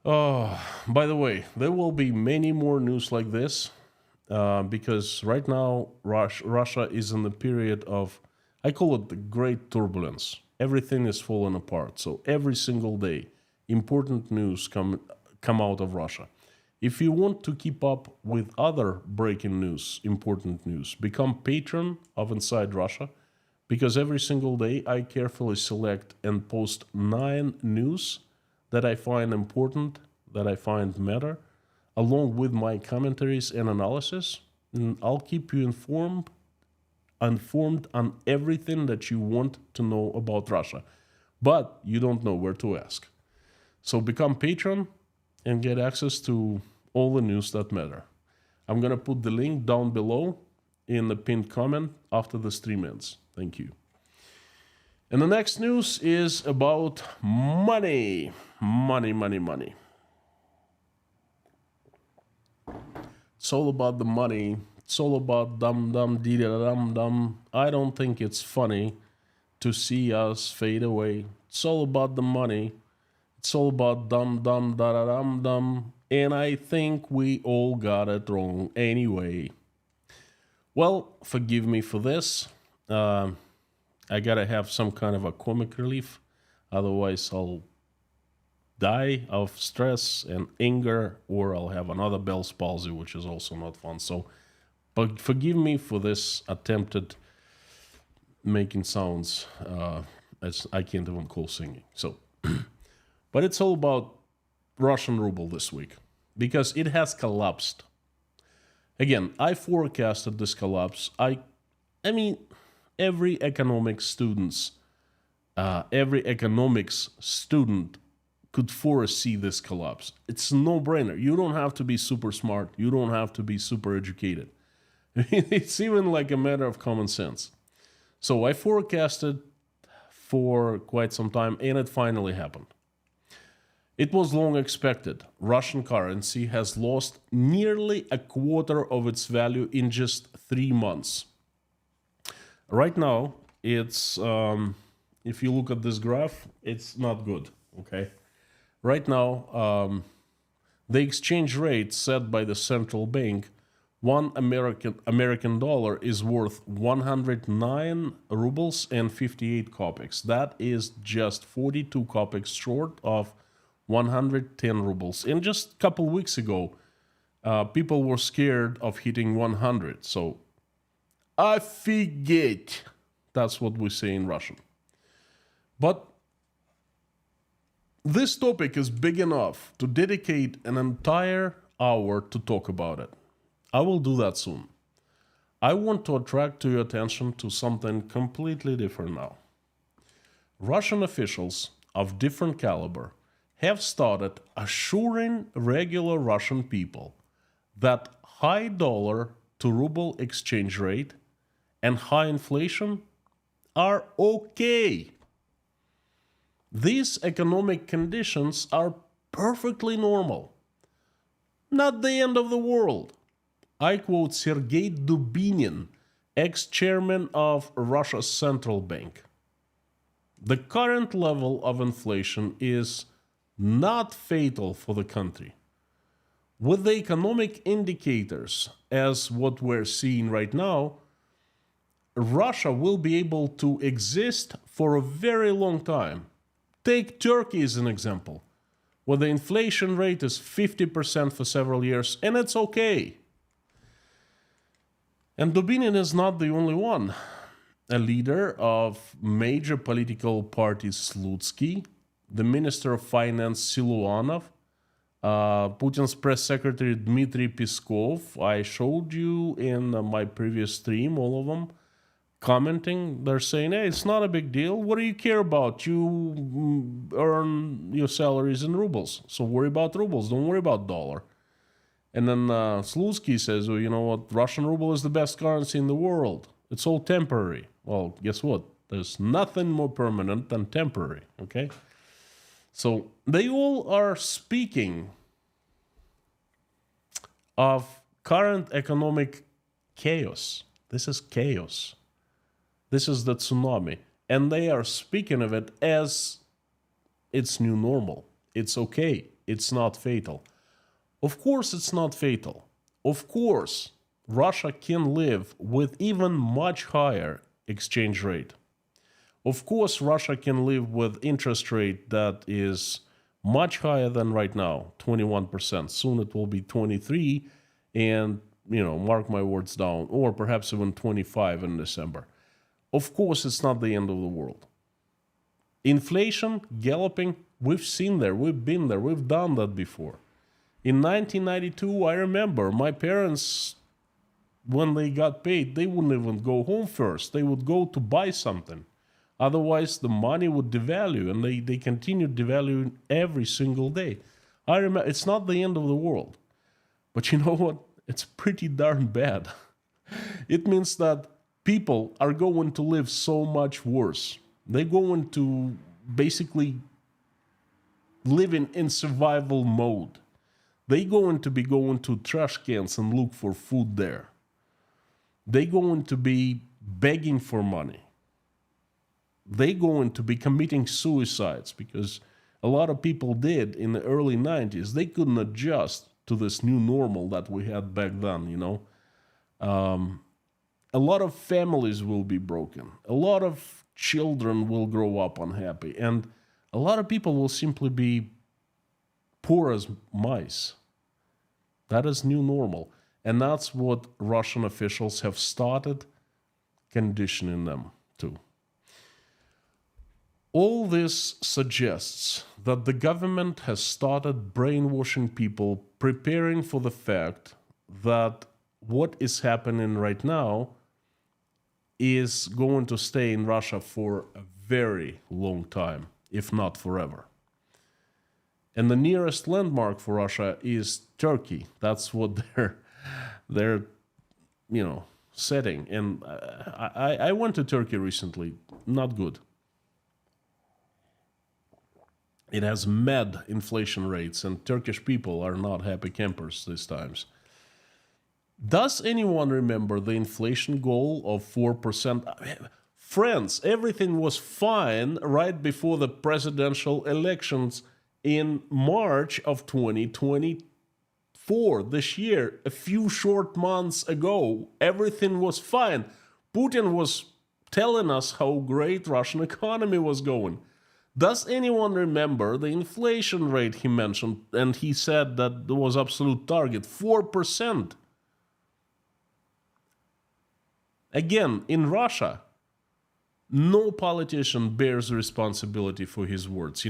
[SPEAKER 1] Oh, by the way, there will be many more news like this because right now Russia is in the period of, I call it the great turbulence. Everything is falling apart. So every single day, important news come out of Russia. If you want to keep up with other breaking news, important news, become patron of Inside Russia, because every single day I carefully select and post 9 news that I find important, that I find matter, along with my commentaries and analysis. And I'll keep you informed on everything that you want to know about Russia, but you don't know where to ask. So become patron and get access to all the news that matter. I'm gonna put the link down below in the pinned comment after the stream ends. Thank you. And the next news is about money. Money. It's all about the money. It's all about dum. I don't think it's funny to see us fade away. It's all about the money. It's all about dum. And I think we all got it wrong anyway. Well, forgive me for this. I gotta have some kind of a comic relief. Otherwise, I'll die of stress and anger, or I'll have another Bell's palsy, which is also not fun. So, but forgive me for this attempted making sounds as I can't even call singing. So, but it's all about Russian ruble this week because it has collapsed. Again, I forecasted this collapse. I mean, every economics student could foresee this collapse. It's a no-brainer. You don't have to be super smart. You don't have to be super educated. It's even like a matter of common sense. So I forecasted for quite some time, and it finally happened. It was long expected. Russian currency has lost nearly a quarter of its value in just 3 months. Right now, it's if you look at this graph, it's not good. Okay, right now, the exchange rate set by the central bank, one American dollar is worth 109 rubles and 58 kopecks. That is just 42 kopecks short of 110 rubles. And just a couple weeks ago, people were scared of hitting 100. So, офигеть. That's what we say in Russian. But this topic is big enough to dedicate an entire hour to talk about it. I will do that soon. I want to attract your attention to something completely different now. Russian officials of different caliber have started assuring regular Russian people that high dollar to ruble exchange rate and high inflation are okay. These economic conditions are perfectly normal. Not the end of the world. I quote Sergei Dubinin, ex-chairman of Russia's central bank. The current level of inflation is not fatal for the country. With the economic indicators as what we're seeing right now, Russia will be able to exist for a very long time. Take Turkey as an example, where the inflation rate is 50% for several years, and it's okay. And Dubinin is not the only one. A leader of major political party Slutsky, the Minister of Finance Siluanov, Putin's press secretary Dmitry Peskov, I showed you in my previous stream, all of them, commenting, they're saying, hey, it's not a big deal. What do you care about? You earn your salaries in rubles. So worry about rubles. Don't worry about dollar. And then Slutsky says, well, you know what? Russian ruble is the best currency in the world. It's all temporary. Well, guess what? There's nothing more permanent than temporary, okay? So they all are speaking of current economic chaos. This is chaos. This is the tsunami. And they are speaking of it as it's new normal. It's okay. It's not fatal. Of course, it's not fatal. Of course, Russia can live with even much higher exchange rate. Of course, Russia can live with interest rate that is much higher than right now, 21%. Soon it will be 23, and, mark my words down, or perhaps even 25 in December. Of course, it's not the end of the world. Inflation galloping, we've seen there, we've been there, we've done that before. In 1992, I remember my parents, when they got paid, they wouldn't even go home first. They would go to buy something. Otherwise, the money would devalue, and they continued devaluing every single day. I remember, it's not the end of the world. But you know what? It's pretty darn bad. It means that people are going to live so much worse. They're going to basically live in survival mode. They're going to be going to trash cans and look for food there. They're going to be begging for money. They're going to be committing suicides, because a lot of people did in the early 90s. They couldn't adjust to this new normal that we had back then, A lot of families will be broken. A lot of children will grow up unhappy. And a lot of people will simply be poor as mice. That is new normal. And that's what Russian officials have started conditioning them to. All this suggests that the government has started brainwashing people, preparing for the fact that what is happening right now is going to stay in Russia for a very long time, if not forever. And the nearest landmark for Russia is Turkey. That's what they're setting. And I went to Turkey recently. Not good. It has mad inflation rates, and Turkish people are not happy campers these times. Does anyone remember the inflation goal of 4%? Friends, everything was fine right before the presidential elections in March of 2024, this year. A few short months ago, everything was fine. Putin was telling us how great Russian economy was going. Does anyone remember the inflation rate he mentioned? And he said that there was absolute target, 4%. Again, in Russia, no politician bears responsibility for his words.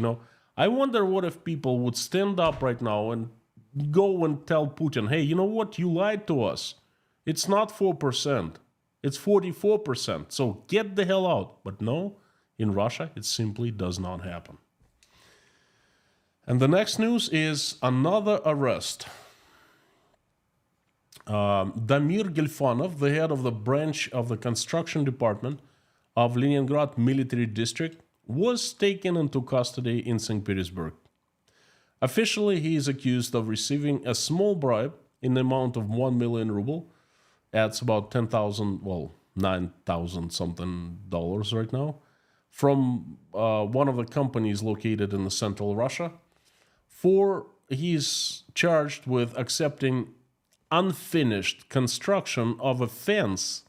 [SPEAKER 1] I wonder what if people would stand up right now and go and tell Putin, hey, you know what? You lied to us. It's not 4%. It's 44%. So get the hell out. But no, in Russia, it simply does not happen. And the next news is another arrest. Damir Gelfanov, the head of the branch of the construction department of Leningrad military district, was taken into custody in St. Petersburg. Officially, he is accused of receiving a small bribe in the amount of 1 million ruble. That's about 10,000, well, 9,000 something dollars right now, from one of the companies located in the central Russia. He's charged with accepting unfinished construction of a fence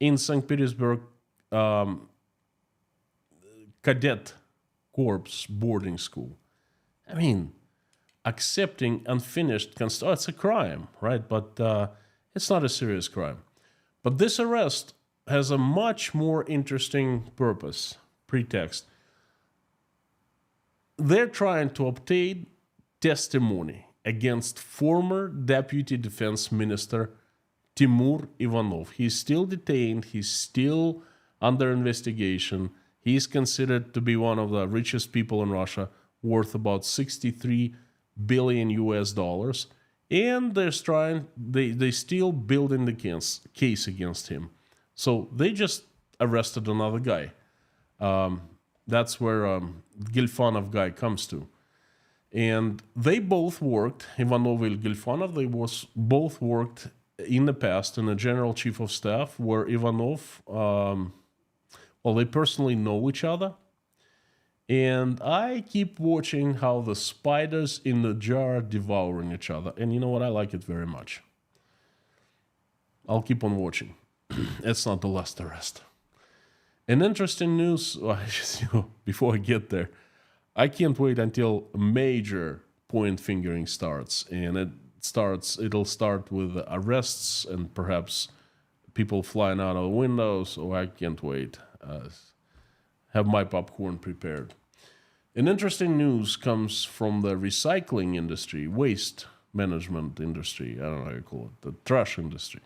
[SPEAKER 1] in St. Petersburg Cadet Corps boarding school. I mean, accepting unfinished construction, it's a crime, right? But it's not a serious crime. But this arrest has a much more interesting purpose, pretext. They're trying to obtain testimony against former Deputy Defense Minister Timur Ivanov. He's still detained. He's still under investigation. He's considered to be one of the richest people in Russia, worth about 63 billion US dollars. And they still building the case against him. So they just arrested another guy. That's where Gilfanov guy comes to. And they both worked, Ivanov and Gilfanov, both worked in the past in the General Chief of Staff, where Ivanov, they personally know each other. And I keep watching how the spiders in the jar are devouring each other. And you know what? I like it very much. I'll keep on watching. It's not the last arrest. And interesting news, before I get there, I can't wait until a major point fingering starts. And it'll start with arrests and perhaps people flying out of windows. So I can't wait. Have my popcorn prepared. And interesting news comes from the recycling industry, waste management industry, I don't know how you call it, the trash industry.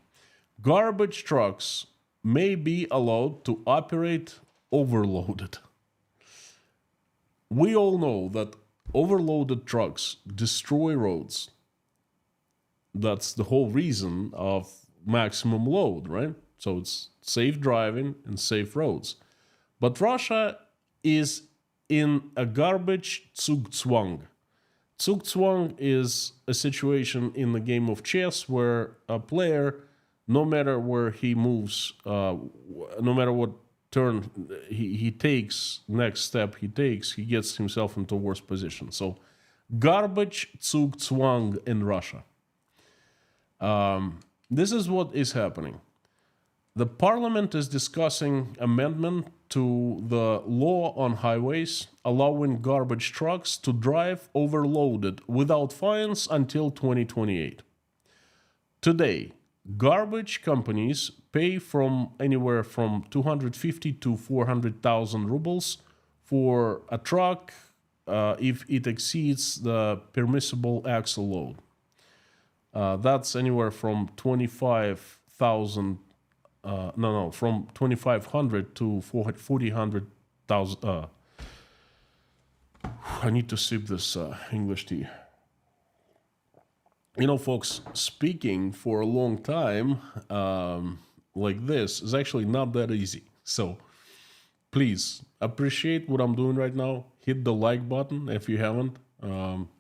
[SPEAKER 1] Garbage trucks may be allowed to operate overloaded. We all know that overloaded trucks destroy roads. That's the whole reason of maximum load, right? So it's safe driving and safe roads. But Russia is in a garbage zugzwang. Zugzwang is a situation in the game of chess where a player, no matter where he moves, no matter what turn he takes, next step he takes, he gets himself into a worse position. So garbage zugzwang in Russia. This is what is happening. The parliament is discussing amendment to the law on highways, allowing garbage trucks to drive overloaded without fines until 2028. Today, garbage companies pay from anywhere from 250 to 400,000 rubles for a truck if it exceeds the permissible axle load. That's anywhere from 25,000. From 2,500 to 400,000. I need to sip this English tea. You know, folks, speaking for a long time like this is actually not that easy. So please appreciate what I'm doing right now. Hit the like button if you haven't.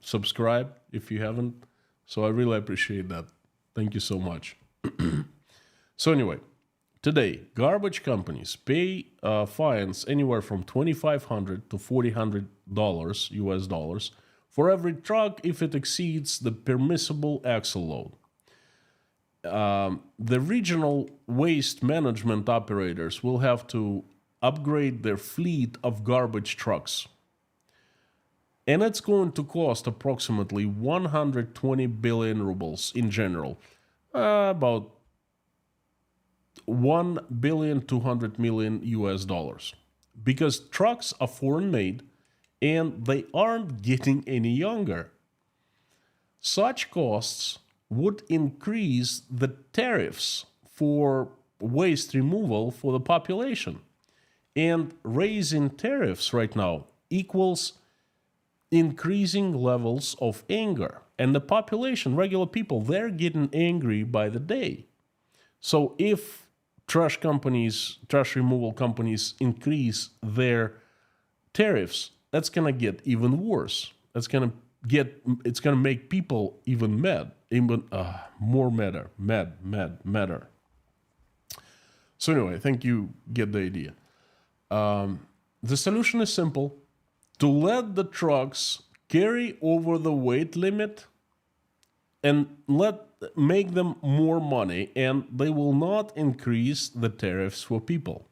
[SPEAKER 1] Subscribe if you haven't. So I really appreciate that. Thank you so much. So anyway. Today, garbage companies pay fines anywhere from $2,500 to $400 US dollars for every truck if it exceeds the permissible axle load. The regional waste management operators will have to upgrade their fleet of garbage trucks. And it's going to cost approximately 120 billion rubles in general, about 1,200 million US dollars, because trucks are foreign made and they aren't getting any younger. Such costs would increase the tariffs for waste removal for the population. And raising tariffs right now equals increasing levels of anger. And the population, regular people, they're getting angry by the day. So if trash removal companies increase their tariffs, that's gonna get even worse. It's gonna make people even mad, even more madder. So anyway, I think you get the idea. The solution is simple: to let the trucks carry over the weight limit and make them more money, and they will not increase the tariffs for people.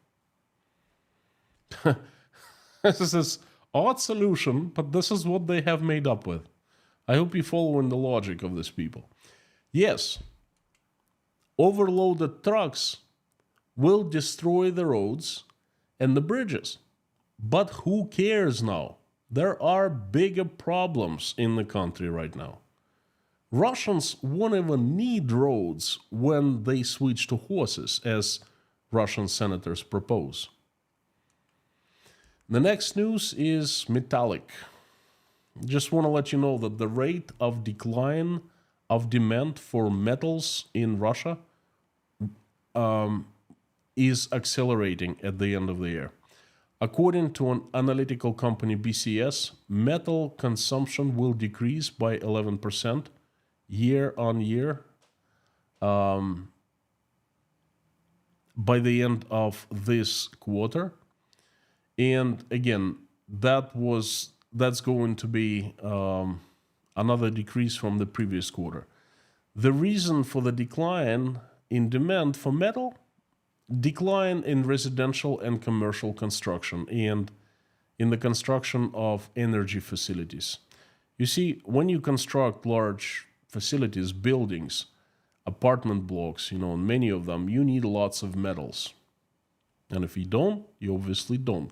[SPEAKER 1] This is an odd solution, but this is what they have made up with. I hope you're following the logic of these people. Yes, overloaded trucks will destroy the roads and the bridges. But who cares now? There are bigger problems in the country right now. Russians won't even need roads when they switch to horses, as Russian senators propose. The next news is metallic. Just want to let you know that the rate of decline of demand for metals in Russia is accelerating at the end of the year. According to an analytical company BCS, metal consumption will decrease by 11% year on year by the end of this quarter. And again, that's going to be another decrease from the previous quarter. The reason for the decline in demand for metal, decline in residential and commercial construction and in the construction of energy facilities. You see, when you construct large facilities, buildings, apartment blocks, and many of them, you need lots of metals. And if you don't, you obviously don't.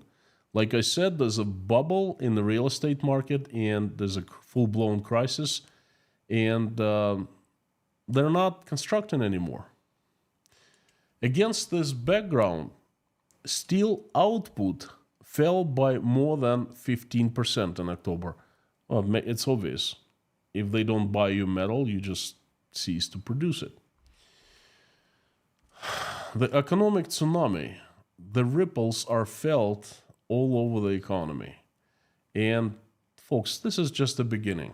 [SPEAKER 1] Like I said, there's a bubble in the real estate market and there's a full-blown crisis, and they're not constructing anymore. Against this background, steel output fell by more than 15% in October. Well, it's obvious. If they don't buy you metal, you just cease to produce it. The economic tsunami, the ripples are felt all over the economy. And folks, this is just the beginning.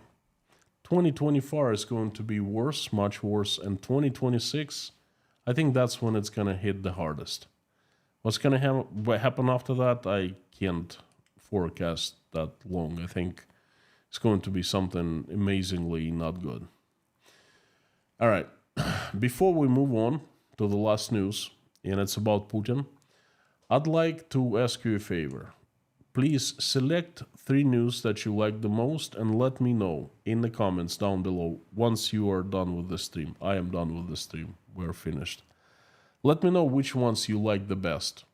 [SPEAKER 1] 2024 is going to be worse, much worse, and 2026, I think that's when it's going to hit the hardest. What's going to happen after that, I can't forecast that long. I think it's going to be something amazingly not good. All right, before we move on to the last news, and it's about Putin, I'd like to ask you a favor. Please select 3 news that you like the most and let me know in the comments down below once you are done with the stream. I am done with the stream. We're finished. Let me know which ones you like the best.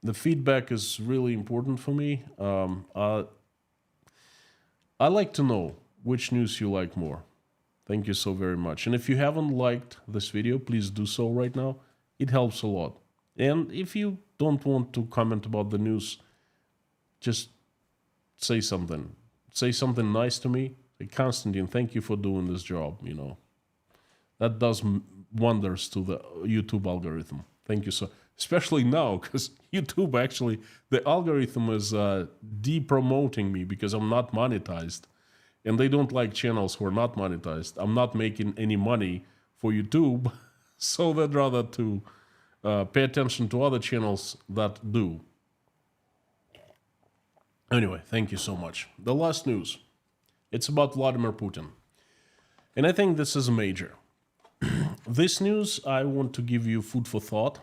[SPEAKER 1] The feedback is really important for me. I like to know which news you like more. Thank you so very much. And if you haven't liked this video, please do so right now. It helps a lot. And if you don't want to comment about the news, just say something. Say something nice to me. Say, Konstantin, thank you for doing this job, That does wonders to the YouTube algorithm. Thank you so, especially now, because YouTube actually, the algorithm is de-promoting me because I'm not monetized. And they don't like channels who are not monetized. I'm not making any money for YouTube, so they'd rather to pay attention to other channels that do. Anyway, thank you so much. The last news. It's about Vladimir Putin. And I think this is major. This news, I want to give you food for thought.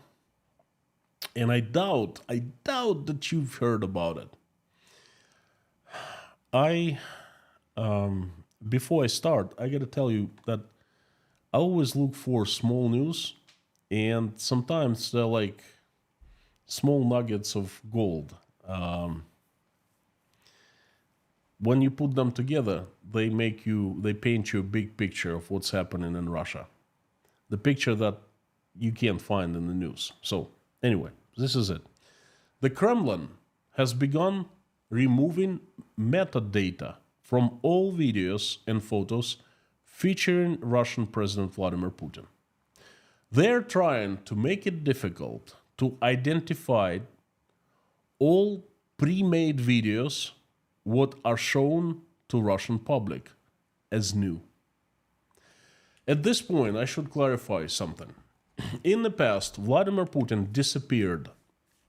[SPEAKER 1] And I doubt that you've heard about it. Before I start, I gotta tell you that I always look for small news, and sometimes they're like small nuggets of gold. When you put them together, they paint you a big picture of what's happening in Russia. The picture that you can't find in the news. So, anyway, this is it. The Kremlin has begun removing metadata from all videos and photos featuring Russian President Vladimir Putin. They're trying to make it difficult to identify all pre-made videos what are shown to Russian public as new. At this point, I should clarify something. In the past, Vladimir Putin disappeared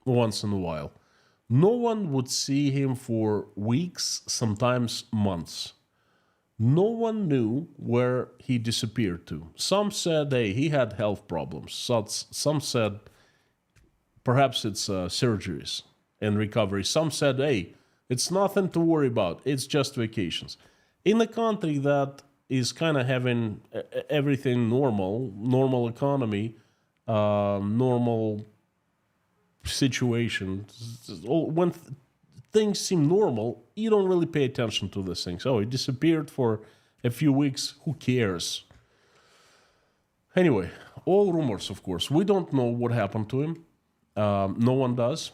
[SPEAKER 1] once in a while. No one would see him for weeks, sometimes months. No one knew where he disappeared to. Some said, hey, he had health problems. Some said, perhaps it's surgeries and recovery. Some said, hey, it's nothing to worry about. It's just vacations. In a country that is kind of having everything normal economy, normal situation, when things seem normal, you don't really pay attention to this thing. So he disappeared for a few weeks. Who cares? Anyway, all rumors, of course. We don't know what happened to him. No one does.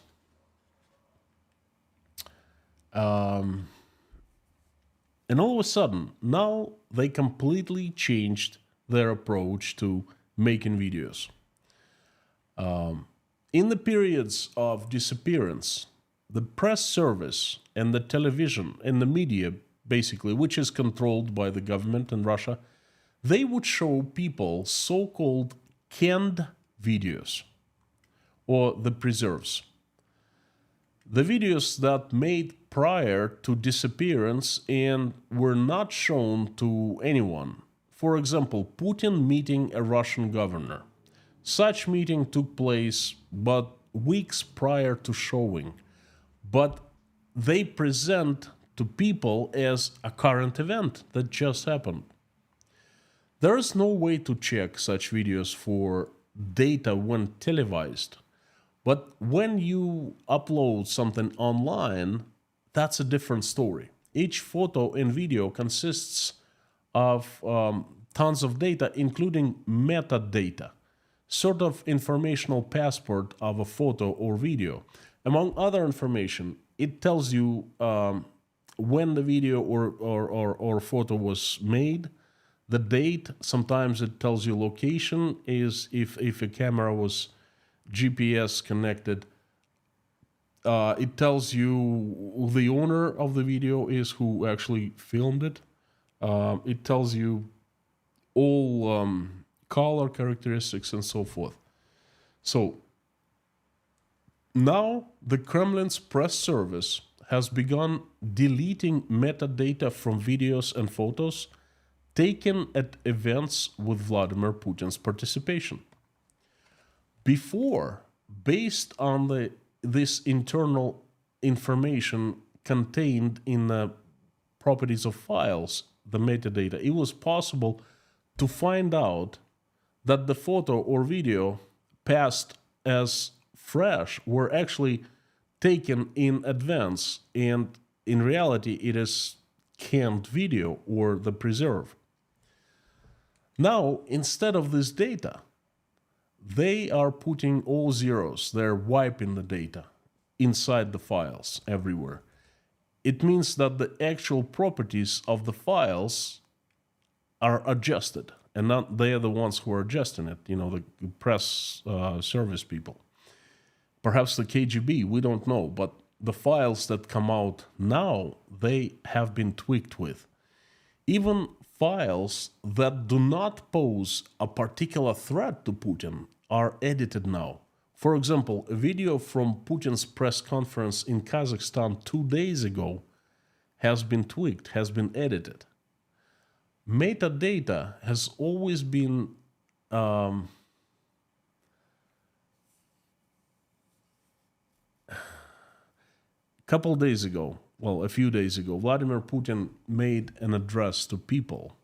[SPEAKER 1] And all of a sudden, now they completely changed their approach to making videos. In the periods of disappearance, the press service and the television and the media, basically, which is controlled by the government in Russia, they would show people so-called canned videos or the preserves. The videos that made prior to disappearance and were not shown to anyone. For example, Putin meeting a Russian governor. Such meeting took place but weeks prior to showing, but they present to people as a current event that just happened. There is no way to check such videos for data when televised. But when you upload something online, that's a different story. Each photo and video consists of tons of data, including metadata, sort of informational passport of a photo or video. Among other information, it tells you when the video or photo was made, the date. Sometimes it tells you location, is if a camera was GPS connected. It tells you the owner of the video is who actually filmed it. It tells you all color characteristics and so forth. So now the Kremlin's press service has begun deleting metadata from videos and photos taken at events with Vladimir Putin's participation. Before, based on this internal information contained in the properties of files, the metadata, it was possible to find out that the photo or video passed as fresh were actually taken in advance, and in reality it is canned video or the preserve. Now, instead of this data, they are putting all zeros, they're wiping the data inside the files everywhere. It means that the actual properties of the files are adjusted, and not they are the ones who are adjusting it, the press service people. Perhaps the KGB, we don't know, but the files that come out now, they have been tweaked with. Even files that do not pose a particular threat to Putin are edited now. For example, a video from Putin's press conference in Kazakhstan 2 days ago has been tweaked, has been edited. Metadata has always been a few days ago, Vladimir Putin made an address to people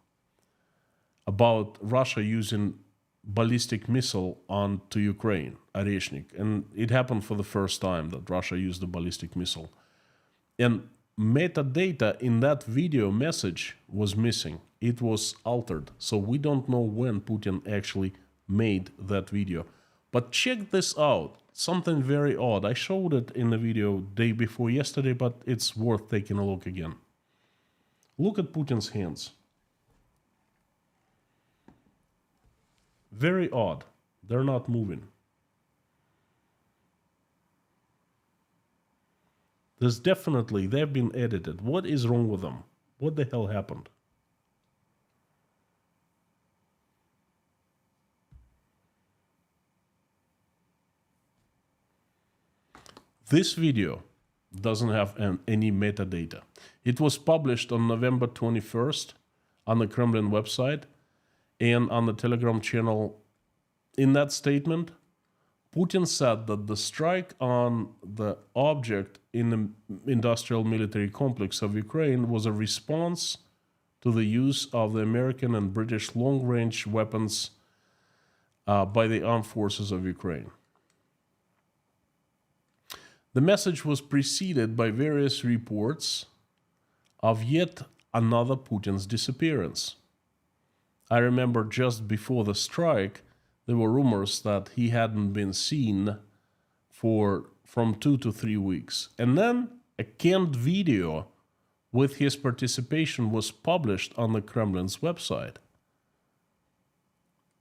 [SPEAKER 1] about Russia using ballistic missile onto Ukraine, Aviation. And it happened for the first time that Russia used a ballistic missile. And metadata in that video message was missing. It was altered. So we don't know when Putin actually made that video. But check this out. Something very odd. I showed it in the video day before yesterday, but it's worth taking a look again. Look at Putin's hands. Very odd. They're not moving. They've been edited. What is wrong with them? What the hell happened? This video doesn't have any metadata. It was published on November 21st on the Kremlin website and on the Telegram channel. In that statement, Putin said that the strike on the object in the industrial military complex of Ukraine was a response to the use of the American and British long-range weapons by the armed forces of Ukraine. The message was preceded by various reports of yet another Putin's disappearance. I remember just before the strike, there were rumors that he hadn't been seen from 2 to 3 weeks. And then a canned video with his participation was published on the Kremlin's website.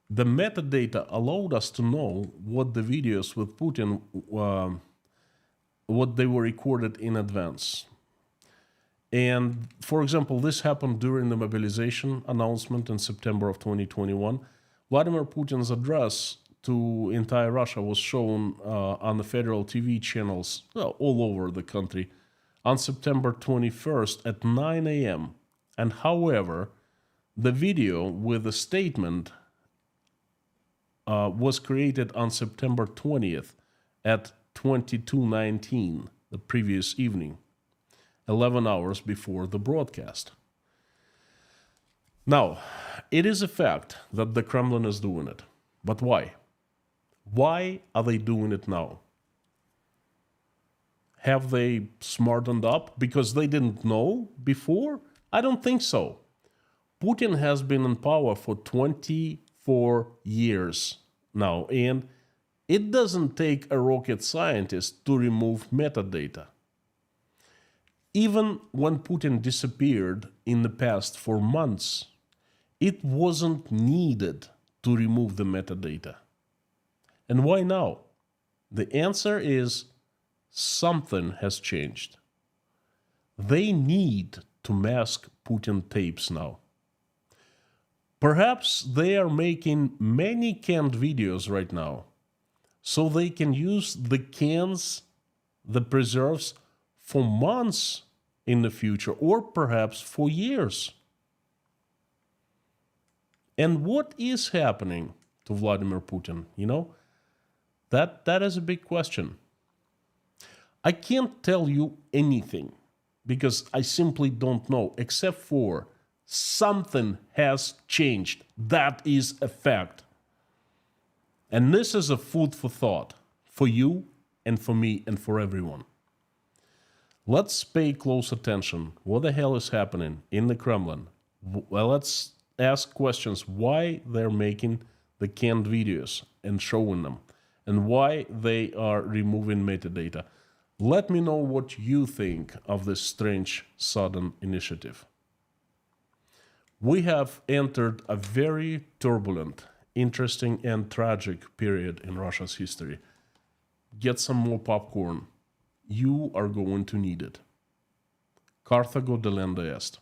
[SPEAKER 1] The metadata allowed us to know what the videos with Putin, what they were recorded in advance. And for example, this happened during the mobilization announcement in September of 2021. Vladimir Putin's address to entire Russia was shown on the federal TV channels all over the country on September 21st at 9 a.m. And however, the video with the statement was created on September 20th at 22:19, the previous evening, 11 hours before the broadcast. Now, it is a fact that the Kremlin is doing it. But why? Why are they doing it now? Have they smartened up because they didn't know before? I don't think so. Putin has been in power for 24 years now, and it doesn't take a rocket scientist to remove metadata. Even when Putin disappeared in the past for months, it wasn't needed to remove the metadata. And why now? The answer is something has changed. They need to mask Putin tapes now. Perhaps they are making many canned videos right now, so they can use the cans, the preserves, for months in the future, or perhaps for years. And what is happening to Vladimir Putin? That is a big question. I can't tell you anything because I simply don't know, except for something has changed. That is a fact. And this is a food for thought for you and for me and for everyone. Let's pay close attention. What the hell is happening in the Kremlin? Well, let's ask questions why they're making the canned videos and showing them, and why they are removing metadata. Let me know what you think of this strange, sudden initiative. We have entered a very turbulent, interesting, and tragic period in Russia's history. Get some more popcorn. You are going to need it. Carthago delenda est.